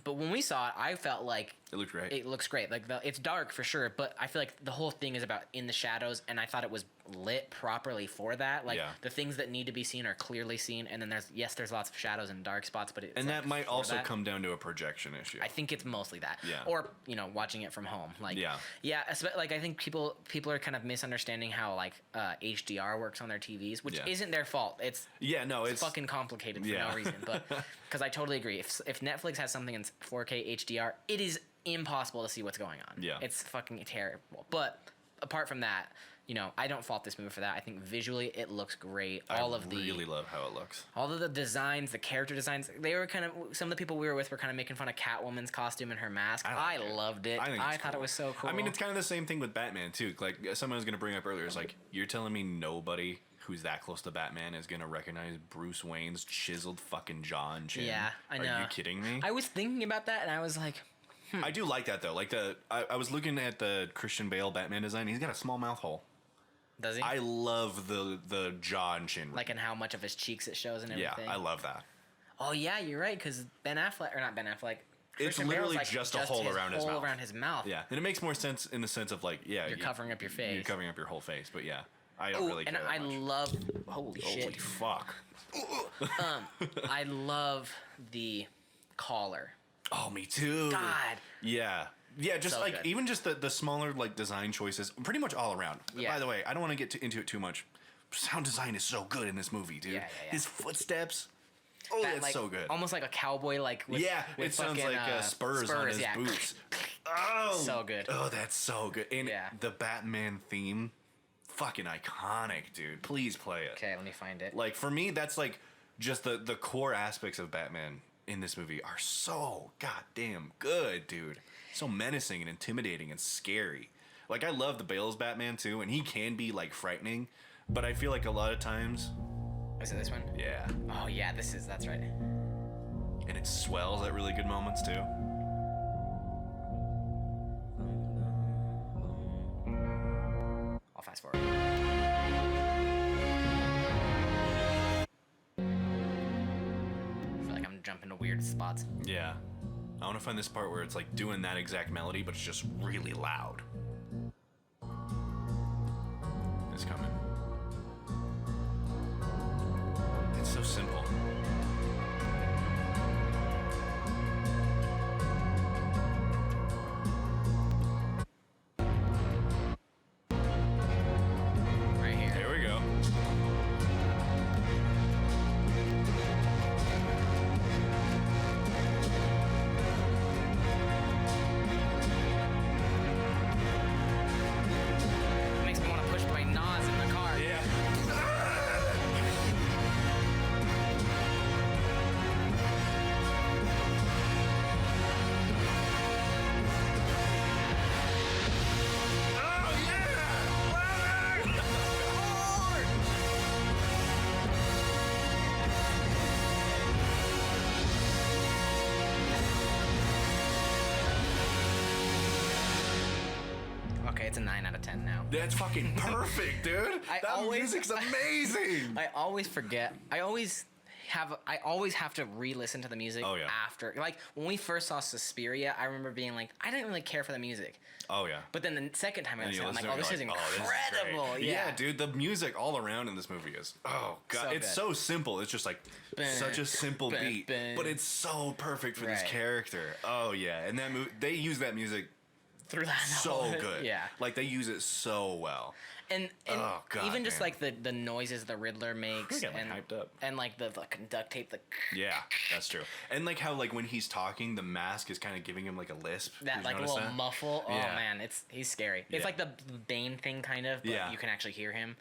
But when we saw it, I felt like it looked great. it looks great. Like it's dark for sure, but I feel like the whole thing is about in the shadows, and I thought it was lit properly for that. Like Yeah. the things that need to be seen are clearly seen, and then there's lots of shadows and dark spots, but it's and like that might for also that. come down to a projection issue. I think it's mostly that. Yeah. Or watching it from home. Like Yeah. Yeah. Like I think people are kind of misunderstanding how like HDR works on their TVs, which Yeah. isn't their fault. It's it's fucking complicated for Yeah. no reason. But because I totally agree. If Netflix has something in 4K HDR, it is impossible to see what's going on. Yeah. It's fucking terrible. But apart from that, I don't fault this movie for that. I think visually it looks great. I really love how it looks. All of the designs, the character designs, they were kind of, some of the people we were with were kind of making fun of Catwoman's costume and her mask. I loved it. I thought it was so cool. I mean, it's kind of the same thing with Batman too. Like someone was gonna bring up earlier, it's like, you're telling me nobody who's that close to Batman is gonna recognize Bruce Wayne's chiseled fucking jaw and chin. Yeah, I know. Are you kidding me? I was thinking about that and I was like, I do like that though. Like I was looking at the Christian Bale Batman design. He's got a small mouth hole. does he? I love the jaw and chin. Like in how much of his cheeks it shows and everything. Yeah, I love that. Oh yeah, you're right, because not Ben Affleck. It's Christian Bale's, literally like, just a hole around his hole mouth. around his mouth. Yeah, and it makes more sense in the sense of like, yeah, You're covering up your face. You're covering up your whole face, but yeah, I don't Oh, really care and that I much. love. Holy Holy shit! fuck! I love the collar. Oh, me too. God. Yeah. Yeah, just So like good. even just the smaller like design choices, pretty much all around. Yeah. By the way, I don't want to get into it too much. Sound design is so good in this movie, dude. Yeah. His footsteps. Oh, That, that's like, so good. Almost like a cowboy, like with, Yeah, with it sounds fucking, like spurs on his yeah. boots. Oh, So good. Oh, that's so good. And Yeah. the Batman theme, fucking iconic, dude. Please play it. Okay, let me find it. Like for me, that's like just the core aspects of Batman in this movie are so goddamn good, dude. So menacing and intimidating and scary. Like I love the Bale's Batman too, and he can be like frightening, but I feel like a lot of times, Is it this one? yeah, Oh yeah, that's right. and it swells at really good moments too. I'll fast forward. I feel like I'm jumping to weird spots. Yeah. I want to find this part where it's like doing that exact melody, but it's just really loud. It's coming. It's so simple. Right here. Here we go. Makes me want to push my nos in the car. Yeah. Oh yeah! Louder! Okay, it's a 9 out of 10 now. That's fucking perfect, dude. I That always- music's amazing. I always forget. I always have to re-listen to the music Oh, yeah. after. Like when we first saw Suspiria, I remember being like, I didn't really care for the music. Oh yeah. But then the second time I And you listened, I'm like, listen oh, to it, this is you're like, incredible. great. Yeah, dude, the music all around in this movie is god, So it's good. so simple. It's just like such a simple Bun, beat, bun. but it's so perfect for this Right. character. Oh yeah, and that they use that music through that. So good. Yeah. Like they use it so well. And Oh, God, even just man. like the noises the Riddler makes, We're getting, and like, hyped up. and like the fucking duct tape, the Yeah, that's true. And like how like when he's talking, the mask is kind of giving him like a lisp. that Did you like notice little that? muffle. Oh Yeah. man, he's scary. It's Yeah. like the Bane thing kind of, but Yeah. you can actually hear him.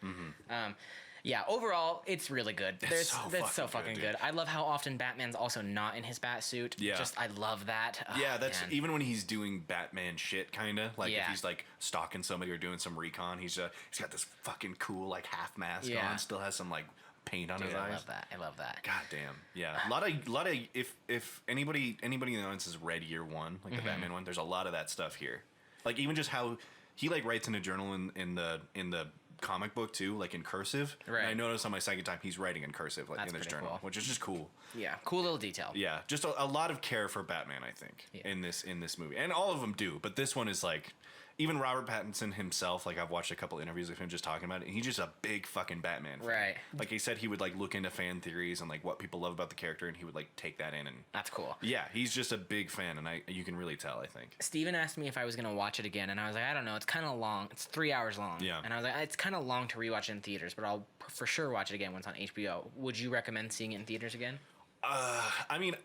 Yeah, overall, it's really good. That's so fucking dude. good. I love how often Batman's also not in his bat suit. Yeah. Just, I love that. Yeah, that's man. even when he's doing Batman shit, kind of like if Yeah. he's like stalking somebody or doing some recon, he's got this fucking cool like half mask Yeah. on, still has some like paint on Dude, his I eyes. love that. I love that. God damn, yeah, a lot of if anybody in the audience has read Year One, like the Batman one, there's a lot of that stuff here. Like even just how he like writes in a journal in the comic book too, like in cursive. Right. And I noticed on my second time he's writing in cursive, like That's in his pretty journal, cool. which is just cool. Yeah, cool little detail. Yeah, just a lot of care for Batman, I think, Yeah. in this movie, and all of them do. But this one is like, even Robert Pattinson himself. Like I've watched a couple interviews of him just talking about it. And he's just a big fucking Batman fan. Right. Like he said, he would like look into fan theories and like what people love about the character, and he would like take that in. And That's cool. yeah, he's just a big fan, and you can really tell. I think. Steven asked me if I was going to watch it again, and I was like, I don't know. It's kind of long. It's 3 hours long. Yeah. And I was like, it's kind of long to rewatch in theaters, but I'll for sure watch it again once on HBO. Would you recommend seeing it in theaters again? I mean,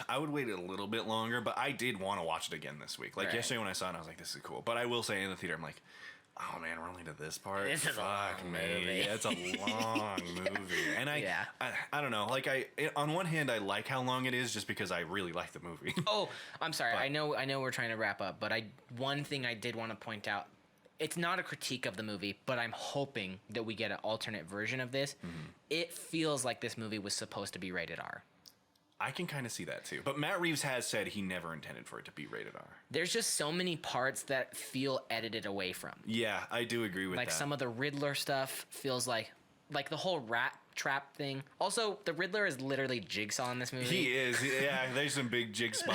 I would wait a little bit longer, but I did want to watch it again this week. Like Right. yesterday when I saw it, I was like, "This is cool." But I will say in the theater, I'm like, "Oh man, we're only to this part." This is a long movie. Yeah, it's a long movie, and Yeah. I don't know. Like on one hand, I like how long it is, just because I really like the movie. Oh, I'm sorry. But- I know we're trying to wrap up, but one thing I did want to point out. It's not a critique of the movie, but I'm hoping that we get an alternate version of this. It feels like this movie was supposed to be rated R. I can kind of see that too. But Matt Reeves has said he never intended for it to be rated R. There's just so many parts that feel edited away from. Yeah, I do agree with Like that. some of the Riddler stuff feels like the whole rat trap thing. Also, the Riddler is literally Jigsaw in this movie. He is. Yeah, there's some big jigsaw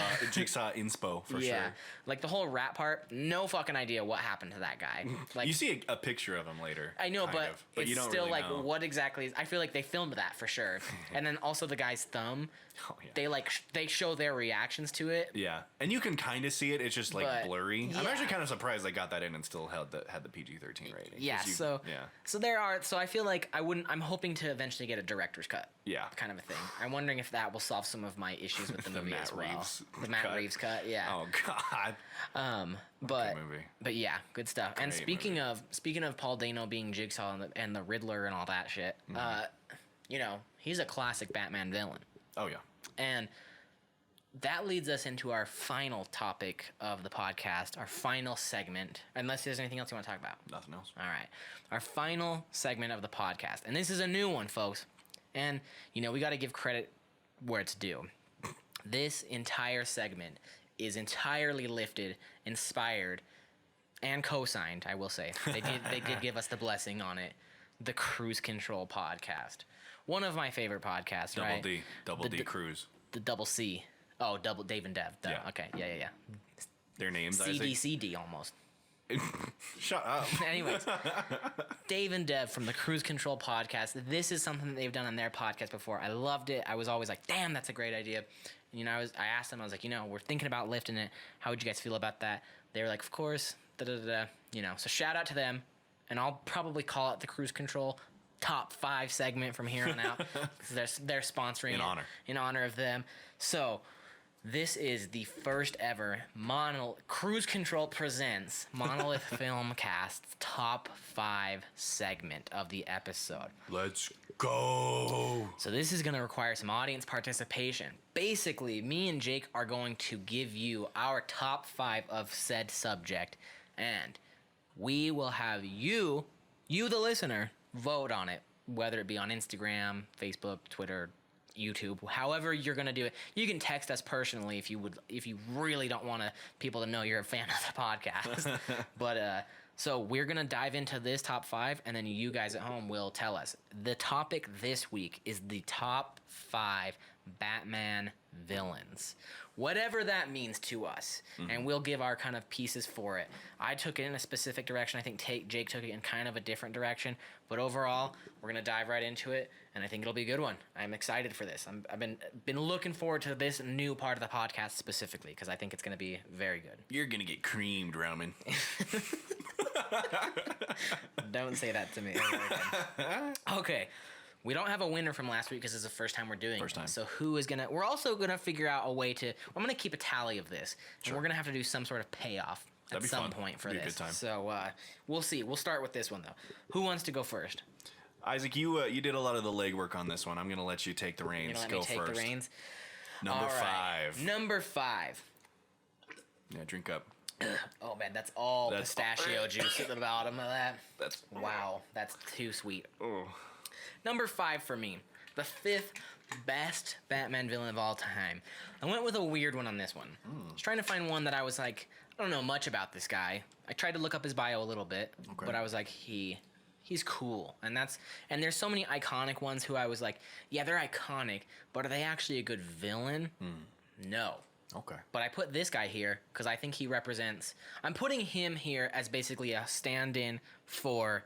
inspo for yeah, sure. like the whole rat part. No fucking idea what happened to that guy. Like You see a picture of him later. I know, kind but of, it's you don't still really like know. what exactly is. I feel like they filmed that for sure. And then also the guy's thumb. Oh, yeah. They they show their reactions to it. Yeah, and you can kind of see it. It's just like But, blurry. I'm yeah. actually kind of surprised they got that in and still had the PG-13 rating. 'Cause Yeah, so there are. So I feel like I'm hoping to eventually get a director's cut. Yeah. Kind of a thing. I'm wondering if that will solve some of my issues with the The movie Matt as well. Reeves The Matt cut. Reeves cut. Yeah. Oh God. But movie. but yeah, good stuff. And Great speaking movie. of Paul Dano being Jigsaw and the Riddler and all that shit, Mm-hmm. he's a classic Batman villain. Oh yeah. And that leads us into our final topic of the podcast, our final segment. Unless there's anything else you want to talk about. Nothing else. All right. Our final segment of the podcast. And this is a new one, folks. And, we got to give credit where it's due. This entire segment is entirely lifted, inspired, and co-signed, I will say. They did give us the blessing on it. The Cruise Control podcast. One of my favorite podcasts, Double right? D. Double D Cruise. The double C. Oh, double Dave and Dev. Duh. Yeah. Okay. Yeah. Their names. I think. CDCD almost. Shut up. Anyways, Dave and Dev from the Cruise Control podcast. This is something that they've done on their podcast before. I loved it. I was always like, damn, that's a great idea. And, I asked them, I was like, we're thinking about lifting it. How would you guys feel about that? They were like, of course. So shout out to them. And I'll probably call it the Cruise Control top 5 segment from here on out. 'Cause they're sponsoring in honor of them. So this is the first ever Cruise Control presents Monolith Film Cast's top 5 segment of the episode. Let's go. So this is going to require some audience participation. Basically, me and Jake are going to give you our top 5 of said subject, and we will have you the listener, vote on it, whether it be on Instagram, Facebook, Twitter, YouTube, however you're gonna do it. You can text us personally if you really don't want people to know you're a fan of the podcast. But so we're gonna dive into this top 5, and then you guys at home will tell us. The topic this week is the top 5 Batman villains, whatever that means to us, and we'll give our kind of pieces for it. I took it in a specific direction. I think Jake took it in kind of a different direction, but overall, we're gonna dive right into it, and I think it'll be a good one. I'm excited for this. I've been looking forward to this new part of the podcast specifically because I think it's gonna be very good. You're gonna get creamed, Roman. Don't say that to me ever again. Okay. We don't have a winner from last week because it's the first time we're doing it. So who is gonna? We're also gonna figure out a way to. I'm gonna keep a tally of this, and we're gonna have to do some sort of payoff at some point for this. Good time. So we'll see. We'll start with this one though. Who wants to go first? Isaac, you did a lot of the legwork on this one. I'm gonna let you take the reins. Go first. Take the reins. Number 5. Number 5. Yeah, drink up. Oh man, that's pistachio juice at the bottom of that. Wow, that's too sweet. Oh. Number 5 for me, the 5th best Batman villain of all time. I went with a weird one on this one. I was trying to find one that I was like, I don't know much about this guy. I tried to look up his bio a little bit, but I was like, he's cool. And there's so many iconic ones who I was like, yeah, they're iconic, but are they actually a good villain? No. Okay. But I put this guy here because I think he represents. I'm putting him here as basically a stand-in for,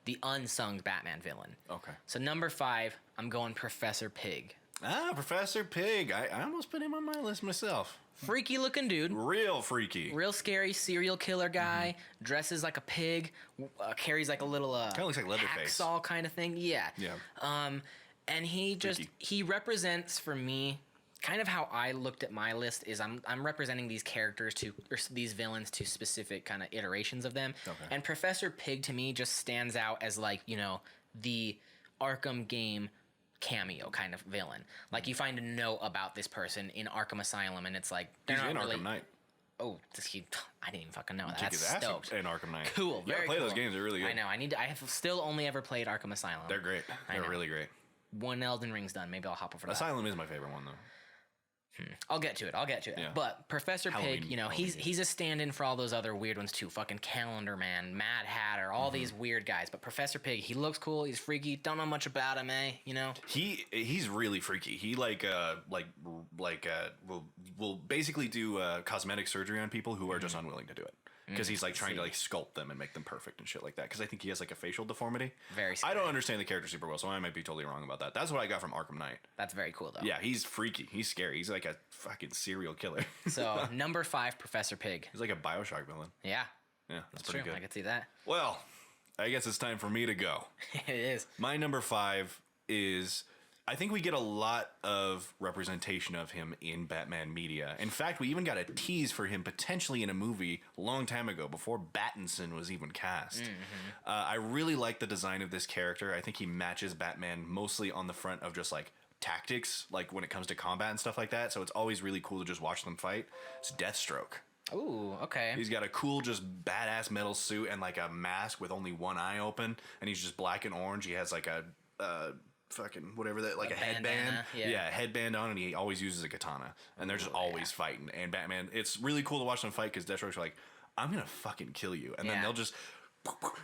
the unsung Batman villain. Okay. So number 5, I'm going Professor Pig. Professor Pig. I almost put him on my list myself. Freaky looking dude. Real freaky. Real scary serial killer guy. Dresses like a pig. Carries like a little kind of looks like Leatherface. Hacksaw kind of thing. Yeah. Yeah. And he represents for me kind of how I looked at my list is I'm representing these characters or these villains to specific kind of iterations of them. Okay. And Professor Pig to me just stands out as like, the Arkham game cameo kind of villain. Like you find a note about this person in Arkham Asylum and it's like they're not really Arkham Knight. Oh, I didn't even fucking know that. That's stoked. In Arkham Knight. Cool. Very play cool. Those games. They're really good. I know. I have still only ever played Arkham Asylum. They're great. They're really great. One Elden Ring's done. Maybe I'll hop over that. Asylum is my favorite one though. I'll get to it. Yeah. But Professor Pig, he's a stand-in for all those other weird ones too. Fucking Calendar Man, Mad Hatter, all these weird guys. But Professor Pig, he looks cool. He's freaky. Don't know much about him, eh? He's really freaky. He will basically do cosmetic surgery on people who are just unwilling to do it. Because he's like trying to like sculpt them and make them perfect and shit like that. Because I think he has like a facial deformity. Very scary. I don't understand the character super well, so I might be totally wrong about that. That's what I got from Arkham Knight. That's very cool though. Yeah, he's freaky. He's scary. He's like a fucking serial killer. So number 5, Professor Pig. He's like a BioShock villain. Yeah. Yeah, that's pretty true. Good. I could see that. Well, I guess it's time for me to go. It is. My number 5 is. I think we get a lot of representation of him in Batman media. In fact, we even got a tease for him potentially in a movie a long time ago before Battinson was even cast. I really like the design of this character. I think he matches Batman mostly on the front of just like tactics, like when it comes to combat and stuff like that. So it's always really cool to just watch them fight. It's Deathstroke. Ooh, okay. He's got a cool, just badass metal suit and like a mask with only one eye open, and he's just black and orange. He has like a fucking whatever that, like a headband. Yeah, headband on, and he always uses a katana, and they're just always fighting. And Batman, it's really cool to watch them fight because Deathstroke's like, I'm gonna fucking kill you, and then they'll just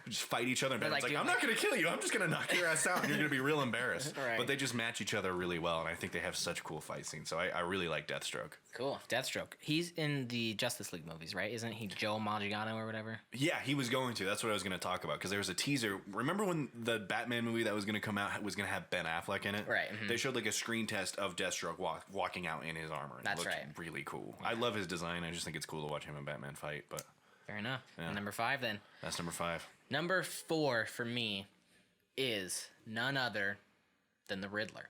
fight each other. And Batman's like, I'm not gonna kill you. I'm just gonna knock your ass out, and you're gonna be real embarrassed. Right. But they just match each other really well, and I think they have such cool fight scenes. So I really like Deathstroke. Cool, Deathstroke. He's in the Justice League movies, right? Isn't he Joe Manganiello or whatever? Yeah, he was going to. That's what I was going to talk about because there was a teaser. Remember when the Batman movie that was going to come out was going to have Ben Affleck in it? Right. They showed like a screen test of Deathstroke walking out in his armor. And That's it looked really cool. I love his design. I just think it's cool to watch him and Batman fight. But fair enough. Yeah. Number 5 then. That's number 5. Number 4 for me is none other than the Riddler.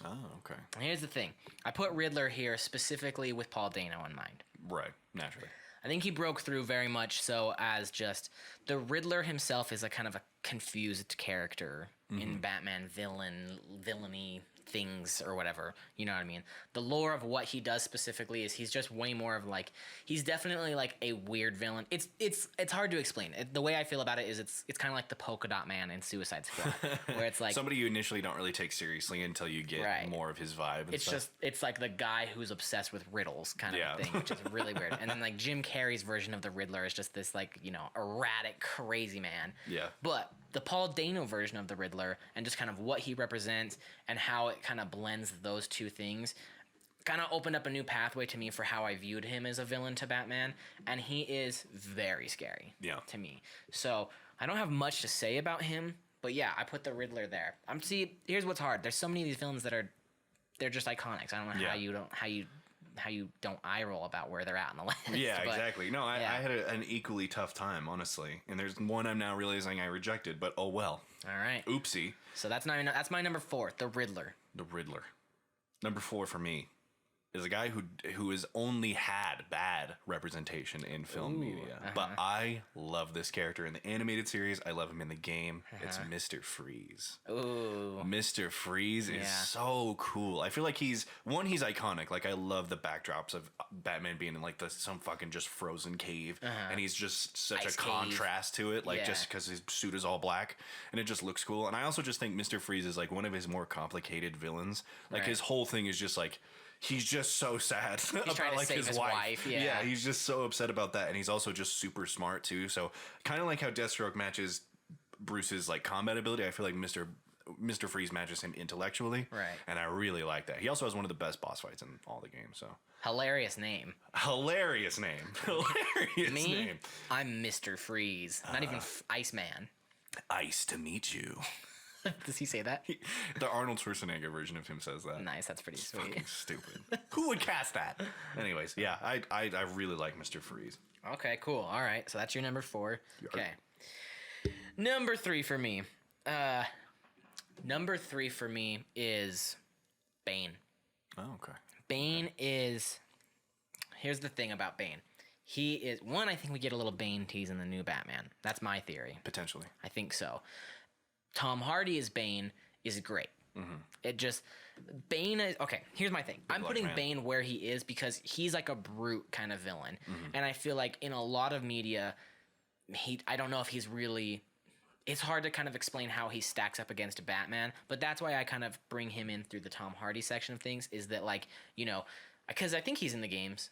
Oh, okay. Here's the thing. I put Riddler here specifically with Paul Dano in mind. Right, naturally. I think he broke through very much so as just the Riddler himself is a kind of a confused character in Batman villainy things or whatever, you know what I mean? The lore of what he does specifically is he's just way more of like, he's definitely like a weird villain. It's hard to explain. The way I feel about it is it's kind of like the Polka Dot Man in Suicide Squad, where it's like somebody you initially don't really take seriously until you get more of his vibe. And it's like the guy who's obsessed with riddles kind of thing, which is really weird. And then like Jim Carrey's version of the Riddler is just this like, erratic, crazy man. Yeah. But the Paul Dano version of the Riddler and just kind of what he represents and how it kind of blends those two things kind of opened up a new pathway to me for how I viewed him as a villain to Batman, and he is very scary to me. So I don't have much to say about him, but yeah, I put the Riddler there. Here's what's hard. There's so many of these villains that they're just iconics. I don't know how you don't eye roll about where they're at in the list. Yeah, but, exactly. No, I had an equally tough time, honestly. And there's one I'm now realizing I rejected, but oh well. All right. Oopsie. So that's my number 4, the Riddler. The Riddler. Number 4 for me is a guy who has only had bad representation in film media. But I love this character in the animated series. I love him in the game. It's Mr. Freeze. Ooh. Mr. Freeze is so cool. I feel like he's iconic. Like, I love the backdrops of Batman being in like some fucking just frozen cave. And he's just such Ice a contrast to it. Like, just because his suit is all black and it just looks cool. And I also just think Mr. Freeze is like one of his more complicated villains. Like, his whole thing is just like, he's just so sad about like his wife. Yeah, he's just so upset about that, and he's also just super smart too. So kind of like how Deathstroke matches Bruce's like combat ability, I feel like Mr. Freeze matches him intellectually. Right. And I really like that. He also has one of the best boss fights in all the games. So hilarious name. Hilarious name. Name. I'm Mr. Freeze. Not even Iceman. Ice to meet you. Does he say that? The Arnold Schwarzenegger version of him says that. Nice, that's pretty sweet. Fucking stupid. Who would cast that? Anyways, yeah, I really like Mr. Freeze. Okay, cool. All right, so that's your number 4. Okay. Number 3 for me. Number 3 for me is Bane. Oh, okay. Bane is... Here's the thing about Bane. He is... One, I think we get a little Bane tease in the new Batman. That's my theory. Potentially. I think so. Tom Hardy as Bane is great. It just... Bane is... Okay, here's my thing. I'm putting Bane where he is because he's like a brute kind of villain. And I feel like in a lot of media, I don't know if he's really... It's hard to kind of explain how he stacks up against Batman, but that's why I kind of bring him in through the Tom Hardy section of things, is that, like, you know... Because I think he's in the games.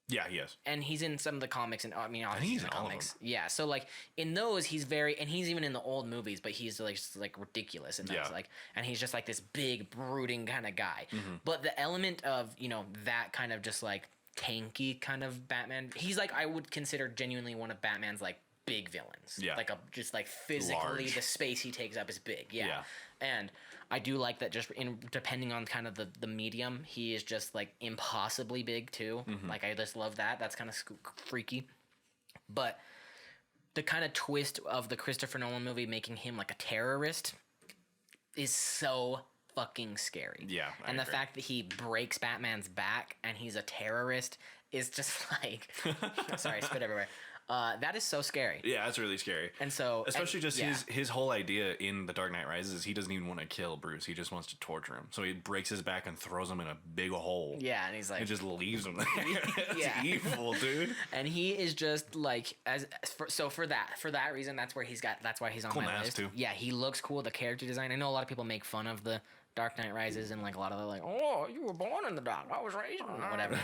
Yeah, he is. And he's in some of the comics, and I mean, obviously he's in in the all of comics. them. Yeah, so like in those, he's very, and he's even in the old movies, but he's like just like ridiculous, and that's like, and he's just like this big brooding kind of guy. But the element of that kind of just like tanky kind of Batman, he's like, I would consider genuinely one of Batman's like big villains. Yeah, like just like physically large. The space he takes up is big. Yeah. And I do like that just depending on kind of the medium, he is just like impossibly big too. Like I just love that. That's kind of freaky. But the kind of twist of the Christopher Nolan movie making him like a terrorist is so fucking scary. Yeah. And the fact that he breaks Batman's back and he's a terrorist is just like... Sorry, I spit everywhere. That is so scary. Yeah, that's really scary. And so... Especially his whole idea in The Dark Knight Rises is he doesn't even want to kill Bruce. He just wants to torture him. So he breaks his back and throws him in a big hole. Yeah, and he's like... And just leaves him there. That's evil, dude. And he is just like... For that reason, that's why he's on cool my list. Too. Yeah, he looks cool. The character design. I know a lot of people make fun of the Dark Knight Rises and like a lot of the like, oh, you were born in the dark. I was raised in whatever.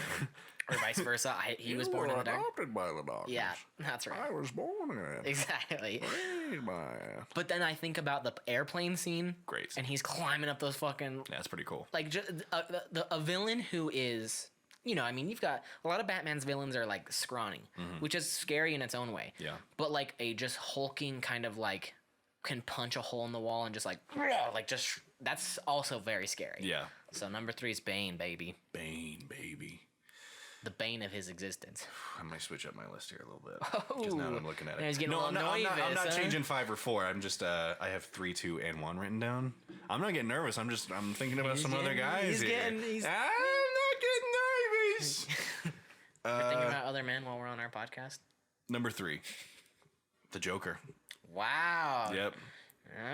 Or vice versa. He was born in the dark. Adopted by the dark. Yeah, that's right. I was born in it. Exactly. Raised by it. But then I think about the airplane scene. Great. And he's climbing up those fucking... Yeah, that's pretty cool. Like, just a villain who is... You know, I mean, you've got... A lot of Batman's villains are, like, scrawny. Which is scary in its own way. Yeah. But, like, a just hulking kind of, like... Can punch a hole in the wall and just, like... just... That's also very scary. Yeah. So number 3 is Bane, baby. Bane, baby. The bane of his existence. I might switch up my list here a little bit. Because now I'm looking at it. No, I'm not changing 5 or 4. I'm just, I have 3, 2, and 1 written down. I'm not getting nervous. I'm thinking about some other guys here. I'm not getting nervous. We're thinking about other men while we're on our podcast. Number 3. The Joker. Wow. Yep.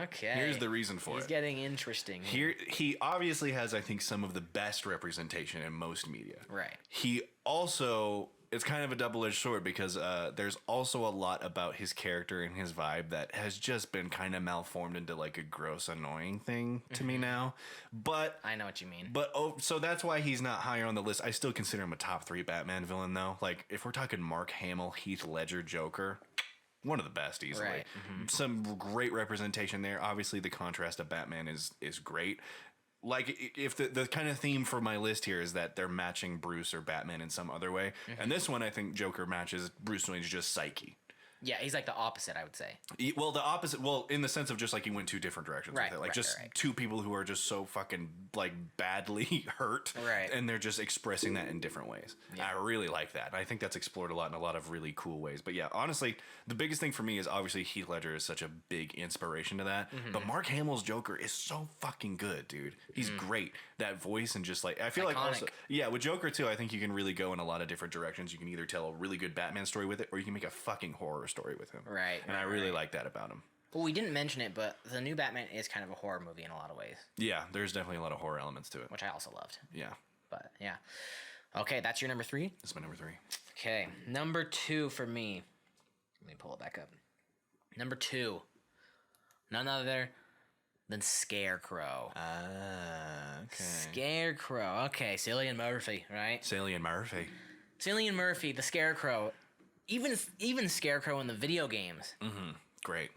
Okay. Here's the reason for it. He's getting interesting. Here, he obviously has, I think, some of the best representation in most media. Right. He also, it's kind of a double-edged sword because there's also a lot about his character and his vibe that has just been kind of malformed into like a gross, annoying thing to me now. But I know what you mean. But so that's why he's not higher on the list. I still consider him a top 3 Batman villain, though. Like if we're talking Mark Hamill, Heath Ledger, Joker. one of the best easily. Right. Some great representation there. Obviously, the contrast of Batman is great. Like, if the kind of theme for my list here is that they're matching Bruce or Batman in some other way, and this one I think Joker matches Bruce Wayne's just psyche. Yeah, he's like the opposite, I would say. Well, the opposite. Well, in the sense of just like he went two different directions with it. Like two people who are just so fucking like badly hurt, right? And they're just expressing that in different ways. Yeah. I really like that. I think that's explored a lot in a lot of really cool ways. But yeah, honestly, the biggest thing for me is obviously Heath Ledger is such a big inspiration to that. But Mark Hamill's Joker is so fucking good, dude. He's great. That voice and just like I feel like also with Joker too. I think you can really go in a lot of different directions. You can either tell a really good Batman story with it, or you can make a fucking horror story with him. Right. And I really like that about him. Well, we didn't mention it, but the new Batman is kind of a horror movie in a lot of ways. Yeah, there's definitely a lot of horror elements to it. Which I also loved. Yeah. But, yeah. Okay, that's your number 3? That's my number 3. Okay, number 2 for me. Let me pull it back up. Number 2. None other than Scarecrow. Okay. Scarecrow. Okay, Cillian Murphy, right? Cillian Murphy, the Scarecrow. Even Scarecrow in the video games. Great.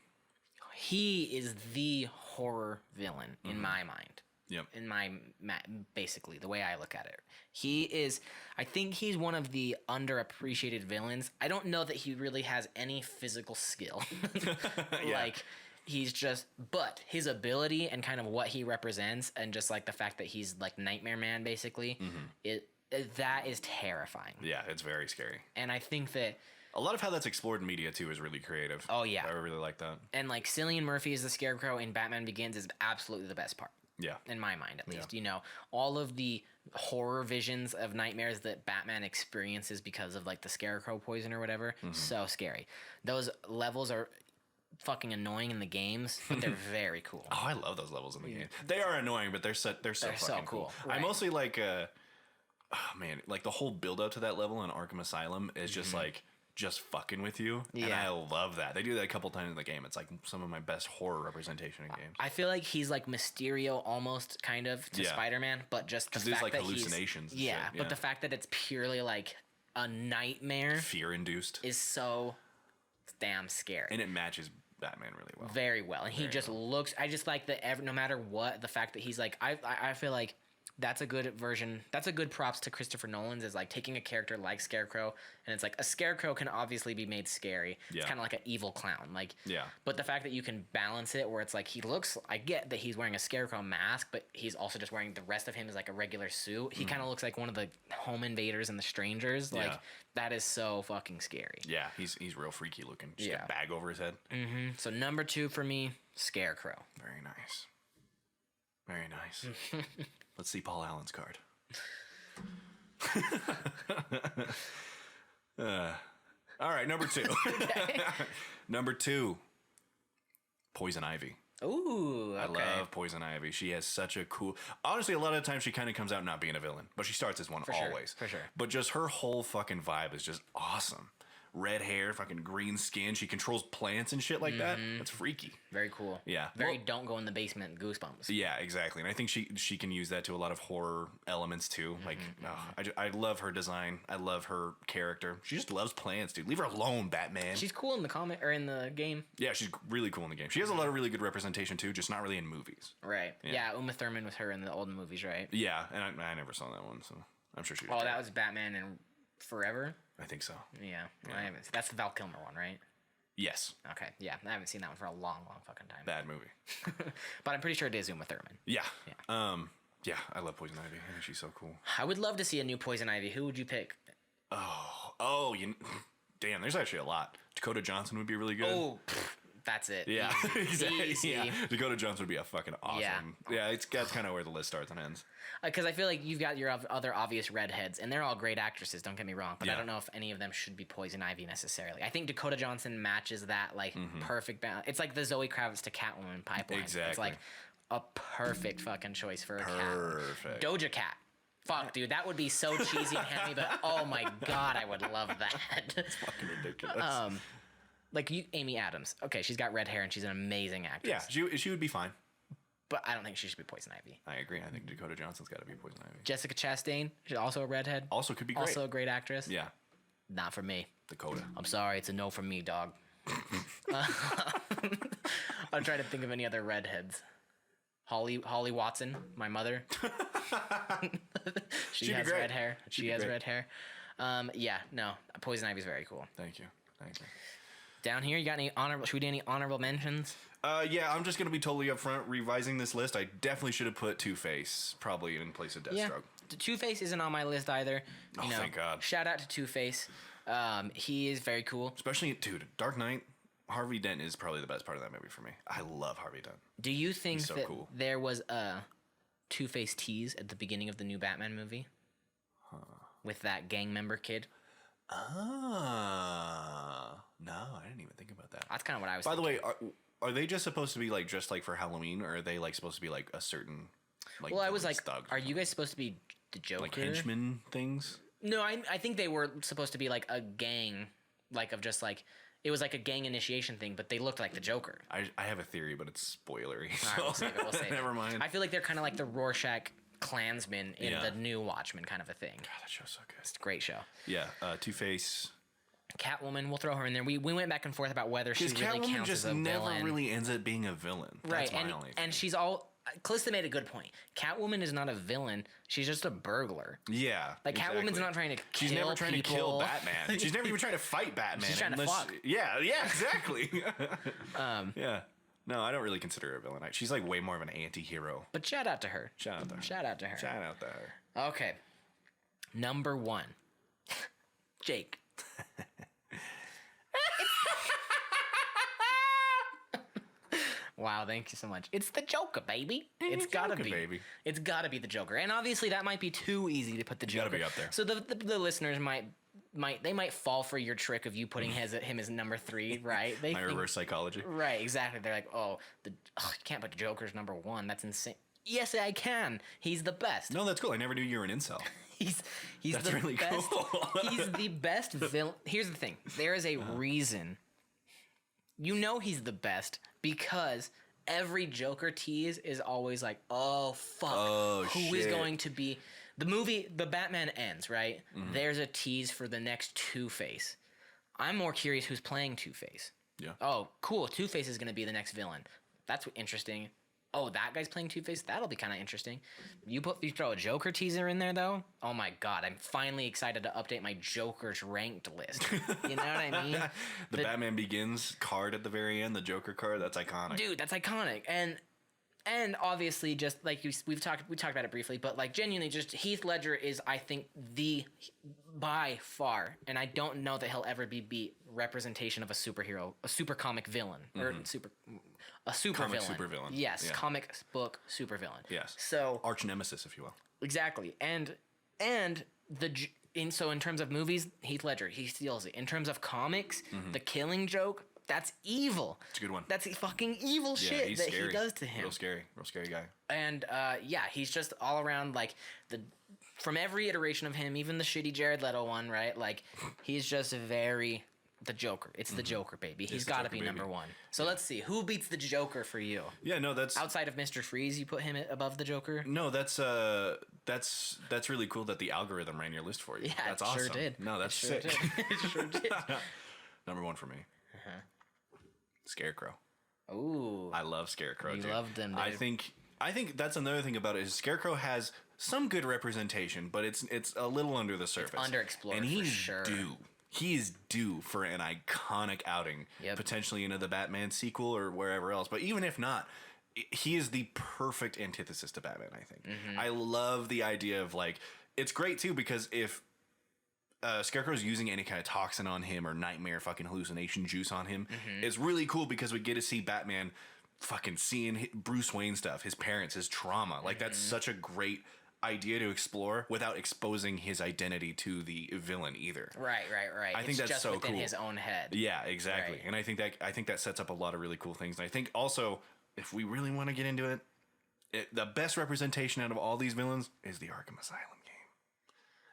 He is the horror villain in my mind. Yep. In my basically the way I look at it, he is. I think he's one of the underappreciated villains. I don't know that he really has any physical skill. Like he's just, but his ability and kind of what he represents, and just like the fact that he's like Nightmare Man, basically, that is terrifying. Yeah, it's very scary. And I think that a lot of how that's explored in media too is really creative. Oh yeah, I really like that. And like Cillian Murphy as the Scarecrow in Batman Begins is absolutely the best part. Yeah, in my mind at least. You know, all of the horror visions of nightmares that Batman experiences because of like the Scarecrow poison or whatever, so scary. Those levels are fucking annoying in the games, but they're very cool. Oh, I love those levels in the game. They are annoying, but they're so fucking cool. Right. I mostly like like the whole build up to that level in Arkham Asylum is just like just fucking with you. Yeah. And I love that. They do that a couple times in the game. It's like some of my best horror representation in games. I feel like he's like Mysterio almost kind of to Spider-Man, but just the fact like that hallucinations. But the fact that it's purely like a nightmare, fear induced, is so damn scary. And it matches Batman really well. Very well. And he just looks, I just like that no matter what, the fact that he's like, I feel like that's a good version. That's a good props to Christopher Nolan's, is like taking a character like Scarecrow, and it's like a Scarecrow can obviously be made scary. It's kind of like an evil clown, like. Yeah. But the fact that you can balance it, where it's like he looks, I get that he's wearing a Scarecrow mask, but he's also just wearing, the rest of him is like a regular suit. He kind of looks like one of the home invaders and the strangers. Like that is so fucking scary. Yeah, he's real freaky looking. Just a bag over his head. So number 2 for me, Scarecrow. Very nice. Very nice. Let's see Paul Allen's card. All right, number 2. Number 2, Poison Ivy. Ooh, okay. I love Poison Ivy. She has such a cool... Honestly, a lot of times she kind of comes out not being a villain, but she starts as one always. For sure. But just her whole fucking vibe is just awesome. Red hair, fucking green skin. She controls plants and shit like that. That's freaky. Very cool. Yeah. Very don't go in the basement goosebumps. Yeah, exactly. And I think she can use that to a lot of horror elements too. Like, I love her design. I love her character. She just loves plants, dude. Leave her alone, Batman. She's cool in the comic or in the game. Yeah, she's really cool in the game. She has a lot of really good representation too, just not really in movies. Right. Yeah, Uma Thurman was her in the old movies, right? Yeah, and I never saw that one, so I'm sure she was. Oh, that was Batman and Forever? I think so. Yeah. I haven't. That's the Val Kilmer one, right? Yes. Okay. Yeah, I haven't seen that one for a long fucking time. Bad movie. But I'm pretty sure it is Uma Thurman. Yeah. Yeah, I love Poison Ivy. I think she's so cool. I would love to see a new Poison Ivy. Who would you pick? Damn, there's actually a lot. Dakota Johnson would be really good. Oh, that's it. Yeah, exactly. Easy. Yeah. Dakota Johnson would be a fucking awesome. Yeah, that's kind of where the list starts and ends. Because I feel like you've got your other obvious redheads, and they're all great actresses, don't get me wrong, but I don't know if any of them should be Poison Ivy necessarily. I think Dakota Johnson matches that, like, perfect balance. It's like the Zoe Kravitz to Catwoman pipeline. Exactly. It's like a perfect fucking choice for a Perfect. cat. Doja Cat. Fuck, dude, that would be so cheesy and hammy, but oh my god, I would love that. It's fucking ridiculous. Like Amy Adams. Okay, she's got red hair, and she's an amazing actress. Yeah, she would be fine. But I don't think she should be Poison Ivy. I agree. I think Dakota Johnson's got to be Poison Ivy. Jessica Chastain, she's also a redhead. Also could be great. Also a great actress. Yeah. Not for me. Dakota. I'm sorry, it's a no from me, dog. I'm trying to think of any other redheads. Holly Watson, my mother. she has red hair. She has red hair. Yeah, no. Poison Ivy's very cool. Thank you. Down here, you got any honorable? Should we do any honorable mentions? Yeah, I'm just gonna be totally upfront. Revising this list, I definitely should have put Two-Face probably in place of Deathstroke. Yeah, Two-Face isn't on my list either. Oh, thank God. Shout out to Two-Face. He is very cool. Especially, dude, Dark Knight. Harvey Dent is probably the best part of that movie for me. I love Harvey Dent. Do you think He's so that cool. there was a Two-Face tease at the beginning of the new Batman movie? With that gang member kid? No, I didn't even think about that. That's kind of what I was By thinking. the way, are they just supposed to be like just like for Halloween, or are they like supposed to be like a certain like? Well, I was villain's like, thugs or are you something? guys supposed to be the Joker? Like henchmen things? No, I think they were supposed to be like a gang, like of just like, it was like a gang initiation thing, but they looked like the Joker. I have a theory, but it's spoilery. All right, we'll save it. We'll save it. Never mind. I feel like they're kind of like the Rorschach Klansmen in the new Watchmen kind of a thing. God, that show's so good. It's a great show. Yeah, Two-Face. Catwoman, we'll throw her in there. We went back and forth about whether she Because really Catwoman counts just as a never villain. really ends up being a villain. Right, That's my only thing. and she's all. Calista made a good point. Catwoman is not a villain. She's just a burglar. Yeah, Like Catwoman's not trying to kill She's never trying people. to kill Batman. She's never even trying to fight Batman. She's trying to fuck. Yeah, exactly. Yeah. No, I don't really consider her a villain. She's like way more of an anti-hero. But shout out to her. Shout out to her. Shout out to her. Shout out to her. Okay. Number 1. Jake. Wow, thank you so much. It's the Joker, baby. It's gotta Joker, be. baby. It's gotta be the Joker. And obviously that might be too easy to put the Joker. Gotta be up there. So the listeners might fall for your trick of you putting him as number 3, right? They My think, reverse psychology. right, exactly. They're like, you can't put Joker's number 1. That's insane. Yes, I can. He's the best. No, that's cool. I never knew you were an incel. He's That's the really best. cool. He's the best villain. Here's the thing. There is a reason. You know he's the best because every Joker tease is always like, oh fuck, who is shit. going to be the movie? The Batman ends, right? There's a tease for the next Two-Face. I'm more curious who's playing Two-Face. Yeah. Oh, cool. Two-Face is going to be the next villain. That's interesting. Oh, that guy's playing Two-Face? That'll be kind of interesting. You throw a Joker teaser in there, though? Oh, my God. I'm finally excited to update my Joker's ranked list. You know what I mean? The Batman Begins card at the very end, the Joker card, that's iconic. Dude, that's iconic. And obviously, just like we talked about it briefly, but like genuinely, just Heath Ledger is, I think, by far, and I don't know that he'll ever be beat, representation of a superhero, a super comic villain, or a super Comic villain. supervillain. Yes, Yeah. comic book super villain. Yes. So Arch nemesis, if you will. exactly, and in terms of movies, Heath Ledger, he steals it. In terms of comics, the Killing Joke, that's evil. It's a good one. That's fucking evil shit he's that scary. he does to him. Real scary guy. And yeah, he's just all around like from every iteration of him, even the shitty Jared Leto one, right? Like he's just very the Joker. It's the Joker, baby. He's the got to Joker, be baby. number 1. So let's see who beats the Joker for you. Yeah, no, that's Outside of Mr. Freeze, you put him above the Joker. no, that's really cool that the algorithm ran your list for you. Yeah, that's it awesome. sure did. No, that's It sure sick. did. It sure did. Number 1 for me. Scarecrow. Ooh, I love Scarecrow. You dude. loved him, I dude. think that's another thing about it is Scarecrow has some good representation, but it's a little under the surface. underexplored and for he's sure. due. He is due for an iconic outing, Yep. potentially into the Batman sequel or wherever else. But even if not, he is the perfect antithesis to Batman, I think. Mm-hmm. I love the idea of like, it's great too because if Scarecrow's using any kind of toxin on him or nightmare fucking hallucination juice on him, it's really cool because we get to see Batman fucking seeing Bruce Wayne stuff, his parents, his trauma. Like that's such a great idea to explore without exposing his identity to the villain either. right. I think It's that's just so within cool. his own head. Yeah, exactly. Right. And I think that sets up a lot of really cool things. And I think also if we really want to get into it, the best representation out of all these villains is the Arkham Asylum game.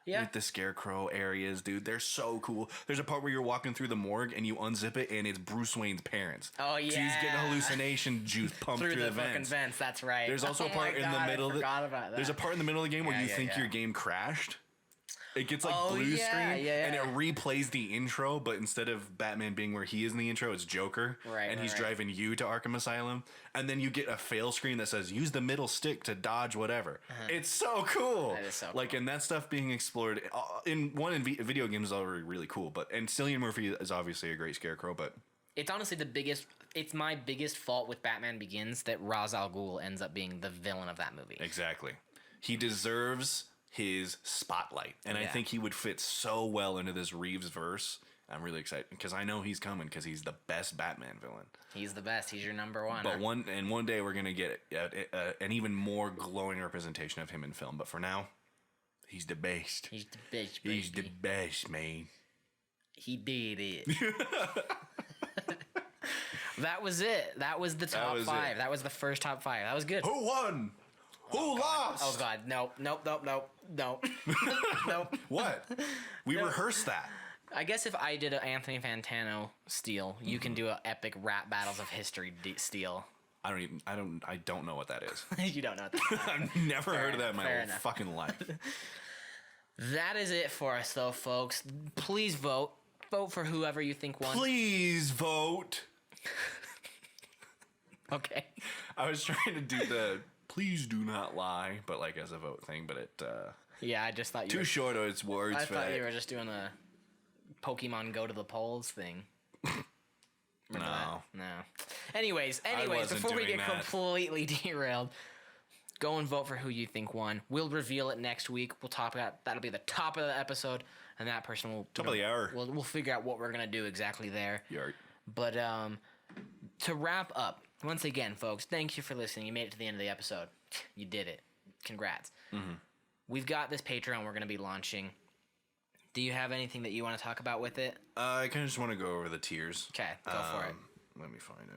Yeah. With the Scarecrow areas, dude, they're so cool. There's a part where you're walking through the morgue and you unzip it and it's Bruce Wayne's parents. Oh, So he's getting yeah. hallucination juice pumped through the fucking vents. vents. That's right. There's also a Oh part my in God, the middle. I forgot about that. There's a part in the middle of the game where Yeah, you yeah, think yeah. your game crashed. It gets like blue screen, and it replays the intro, but instead of Batman being where he is in the intro, it's Joker, and he's driving you to Arkham Asylum, and then you get a fail screen that says use the middle stick to dodge whatever. It's so cool. That is so cool. And that stuff being explored in video games is already really cool, and Cillian Murphy is obviously a great Scarecrow, but it's honestly it's my biggest fault with Batman Begins that Ra's al Ghul ends up being the villain of that movie. Exactly. He deserves his spotlight, and I think he would fit so well into this Reeves verse. I'm really excited because I know he's coming because he's the best Batman villain. He's the best. He's your number one. But one day we're gonna get an even more glowing representation of him in film. But for now, he's the best. He's the best. He's the best, man. He did it. That was it. That was the top five. That was the first top five. That was good. Who won? Who lost? Oh God! Nope. What? We rehearsed that. I guess if I did an Anthony Fantano steal, you can do an epic rap battles of history steal. I don't know what that is. You don't know what that is. I've never heard of that in my whole fucking life. That is it for us, though, folks. Please vote. Vote for whoever you think won. Please vote. Okay. I was trying to do the please do not lie, but like as a vote thing, but it. Yeah, I just thought you too were, short of its words. I thought you were just doing a Pokemon go to the polls thing. No. Anyways, before we get completely derailed, go and vote for who you think won. We'll reveal it next week. We'll talk about that'll be the top of the episode, and that person will top of the hour. We'll figure out what we're gonna do exactly there. Yart. But to wrap up, once again, folks, thank you for listening. You made it to the end of the episode. You did it. Congrats. Mm-hmm. We've got this Patreon we're gonna be launching. Do you have anything that you want to talk about with it? I kind of just want to go over the tiers. Okay, go for it. Let me find it.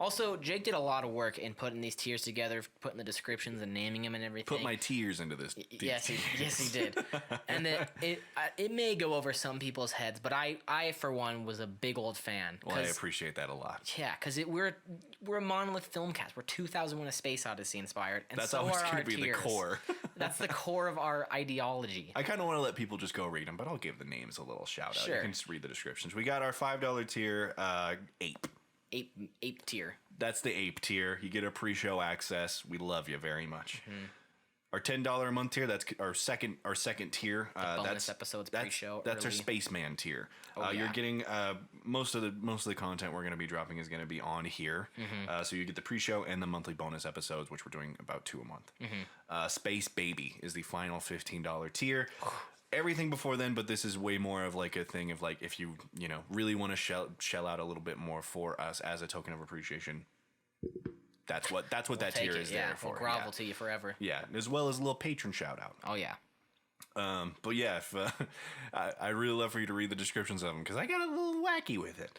Also, Jake did a lot of work in putting these tiers together, putting the descriptions and naming them and everything. Put my tears into this. Yes, he did. And it may go over some people's heads, but I for one was a big old fan. Well, I appreciate that a lot. Yeah, because we're a Monolith film cast. We're 2001: A Space Odyssey inspired, and that's so always are going our to be tiers. the core. That's the core of our ideology. I kind of want to let people just go read them, but I'll give the names a little shout out. Sure. You can just read the descriptions. We got our $5 tier, Ape. Ape tier. That's the Ape tier. You get a pre-show access. We love you very much. Mm-hmm. Our $10 a month tier. That's our second tier. Bonus episodes pre-show. That's early. our Spaceman tier. Oh, You're getting most of the content we're going to be dropping is going to be on here. Mm-hmm. So you get the pre-show and the monthly bonus episodes, which we're doing about 2 a month. Mm-hmm. Space Baby is the final $15 tier. Everything before then, but this is way more of like a thing of like if you really want to shell out a little bit more for us as a token of appreciation. That's what that tier is there for. We'll grovel to you forever. Yeah, as well as a little patron shout out. Oh yeah. But yeah, if I really love for you to read the descriptions of them because I got a little wacky with it.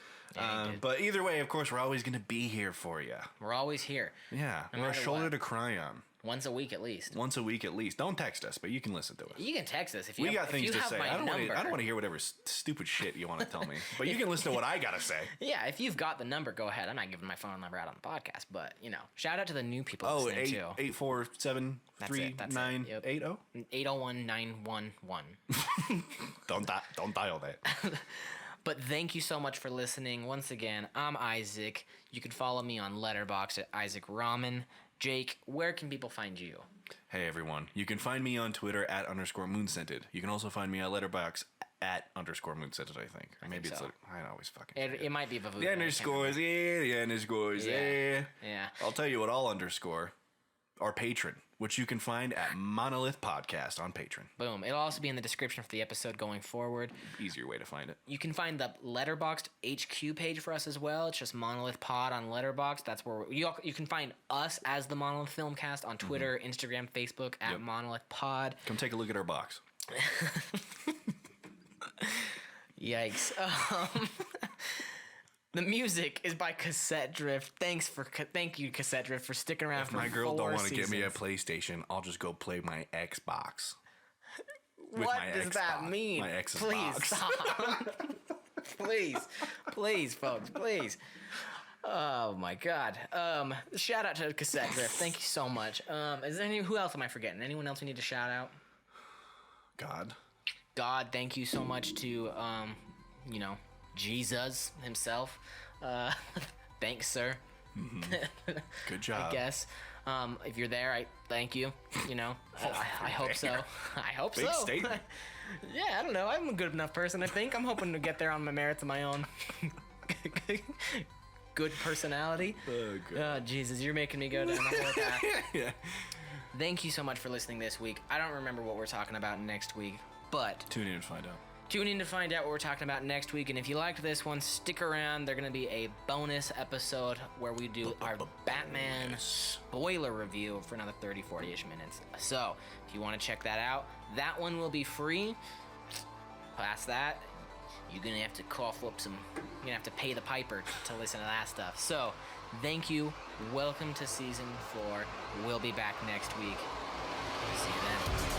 But either way, of course, we're always going to be here for you. We're always here. Yeah, we're a shoulder to cry on. Once a week at least. Once a week at least. Don't text us, but you can listen to us. You can text us if you. We got things to have say. I don't want to hear whatever stupid shit you want to tell me, but you can listen to what I gotta say. Yeah, if you've got the number, go ahead. I'm not giving my phone number out on the podcast, but shout out to the new people listening too. 847-3980. 801-911. Don't dial that. But thank you so much for listening. Once again, I'm Isaac. You can follow me on Letterboxd at Isaac Ramen. Jake, where can people find you? Hey everyone, you can find me on Twitter at @moonscented. You can also find me on Letterboxd at @moonscented, I think. Or maybe it's so. I always fucking It might be Vavoot. The underscores, the underscores, Yeah. I'll tell you what I'll underscore. Our patron, which you can find at Monolith Podcast on Patreon. Boom. It'll also be in the description for the episode going forward. Easier way to find it. You can find the Letterboxd HQ page for us as well. It's just Monolith Pod on Letterboxd. That's where you can find us as the Monolith Filmcast on Twitter, Instagram, Facebook at Monolith Pod. Come take a look at our box. Yikes. The music is by Cassette Drift. Thank you, Cassette Drift, for sticking around for 4 seasons. My girl don't want to get me a PlayStation. I'll just go play my Xbox. What does that mean? My Xbox. Please stop. please, folks, please. Oh my God. Shout out to Cassette Drift. Thank you so much. Who else am I forgetting? Anyone else we need to shout out? God. God, thank you so much to, you know, Jesus himself. Thanks, sir. Good job. I guess. If you're there, I thank you. You know, I hope so. I hope Big so. statement. Yeah, I don't know. I'm a good enough person, I think. I'm hoping to get there on my merits of my own. Good personality. Oh, God. Oh, Jesus, you're making me go down the whole path. Yeah. Thank you so much for listening this week. I don't remember what we're talking about next week, but Tune in to find out. tune in to find out what we're talking about next week. And if you liked this one, stick around. There's going to be a bonus episode where we do our Batman spoiler review for another 30, 40-ish minutes. So if you want to check that out, that one will be free. Past that, you're going to have to cough up some, you're going to have to pay the piper to listen to that stuff. So thank you. Welcome to season 4. We'll be back next week. See you then.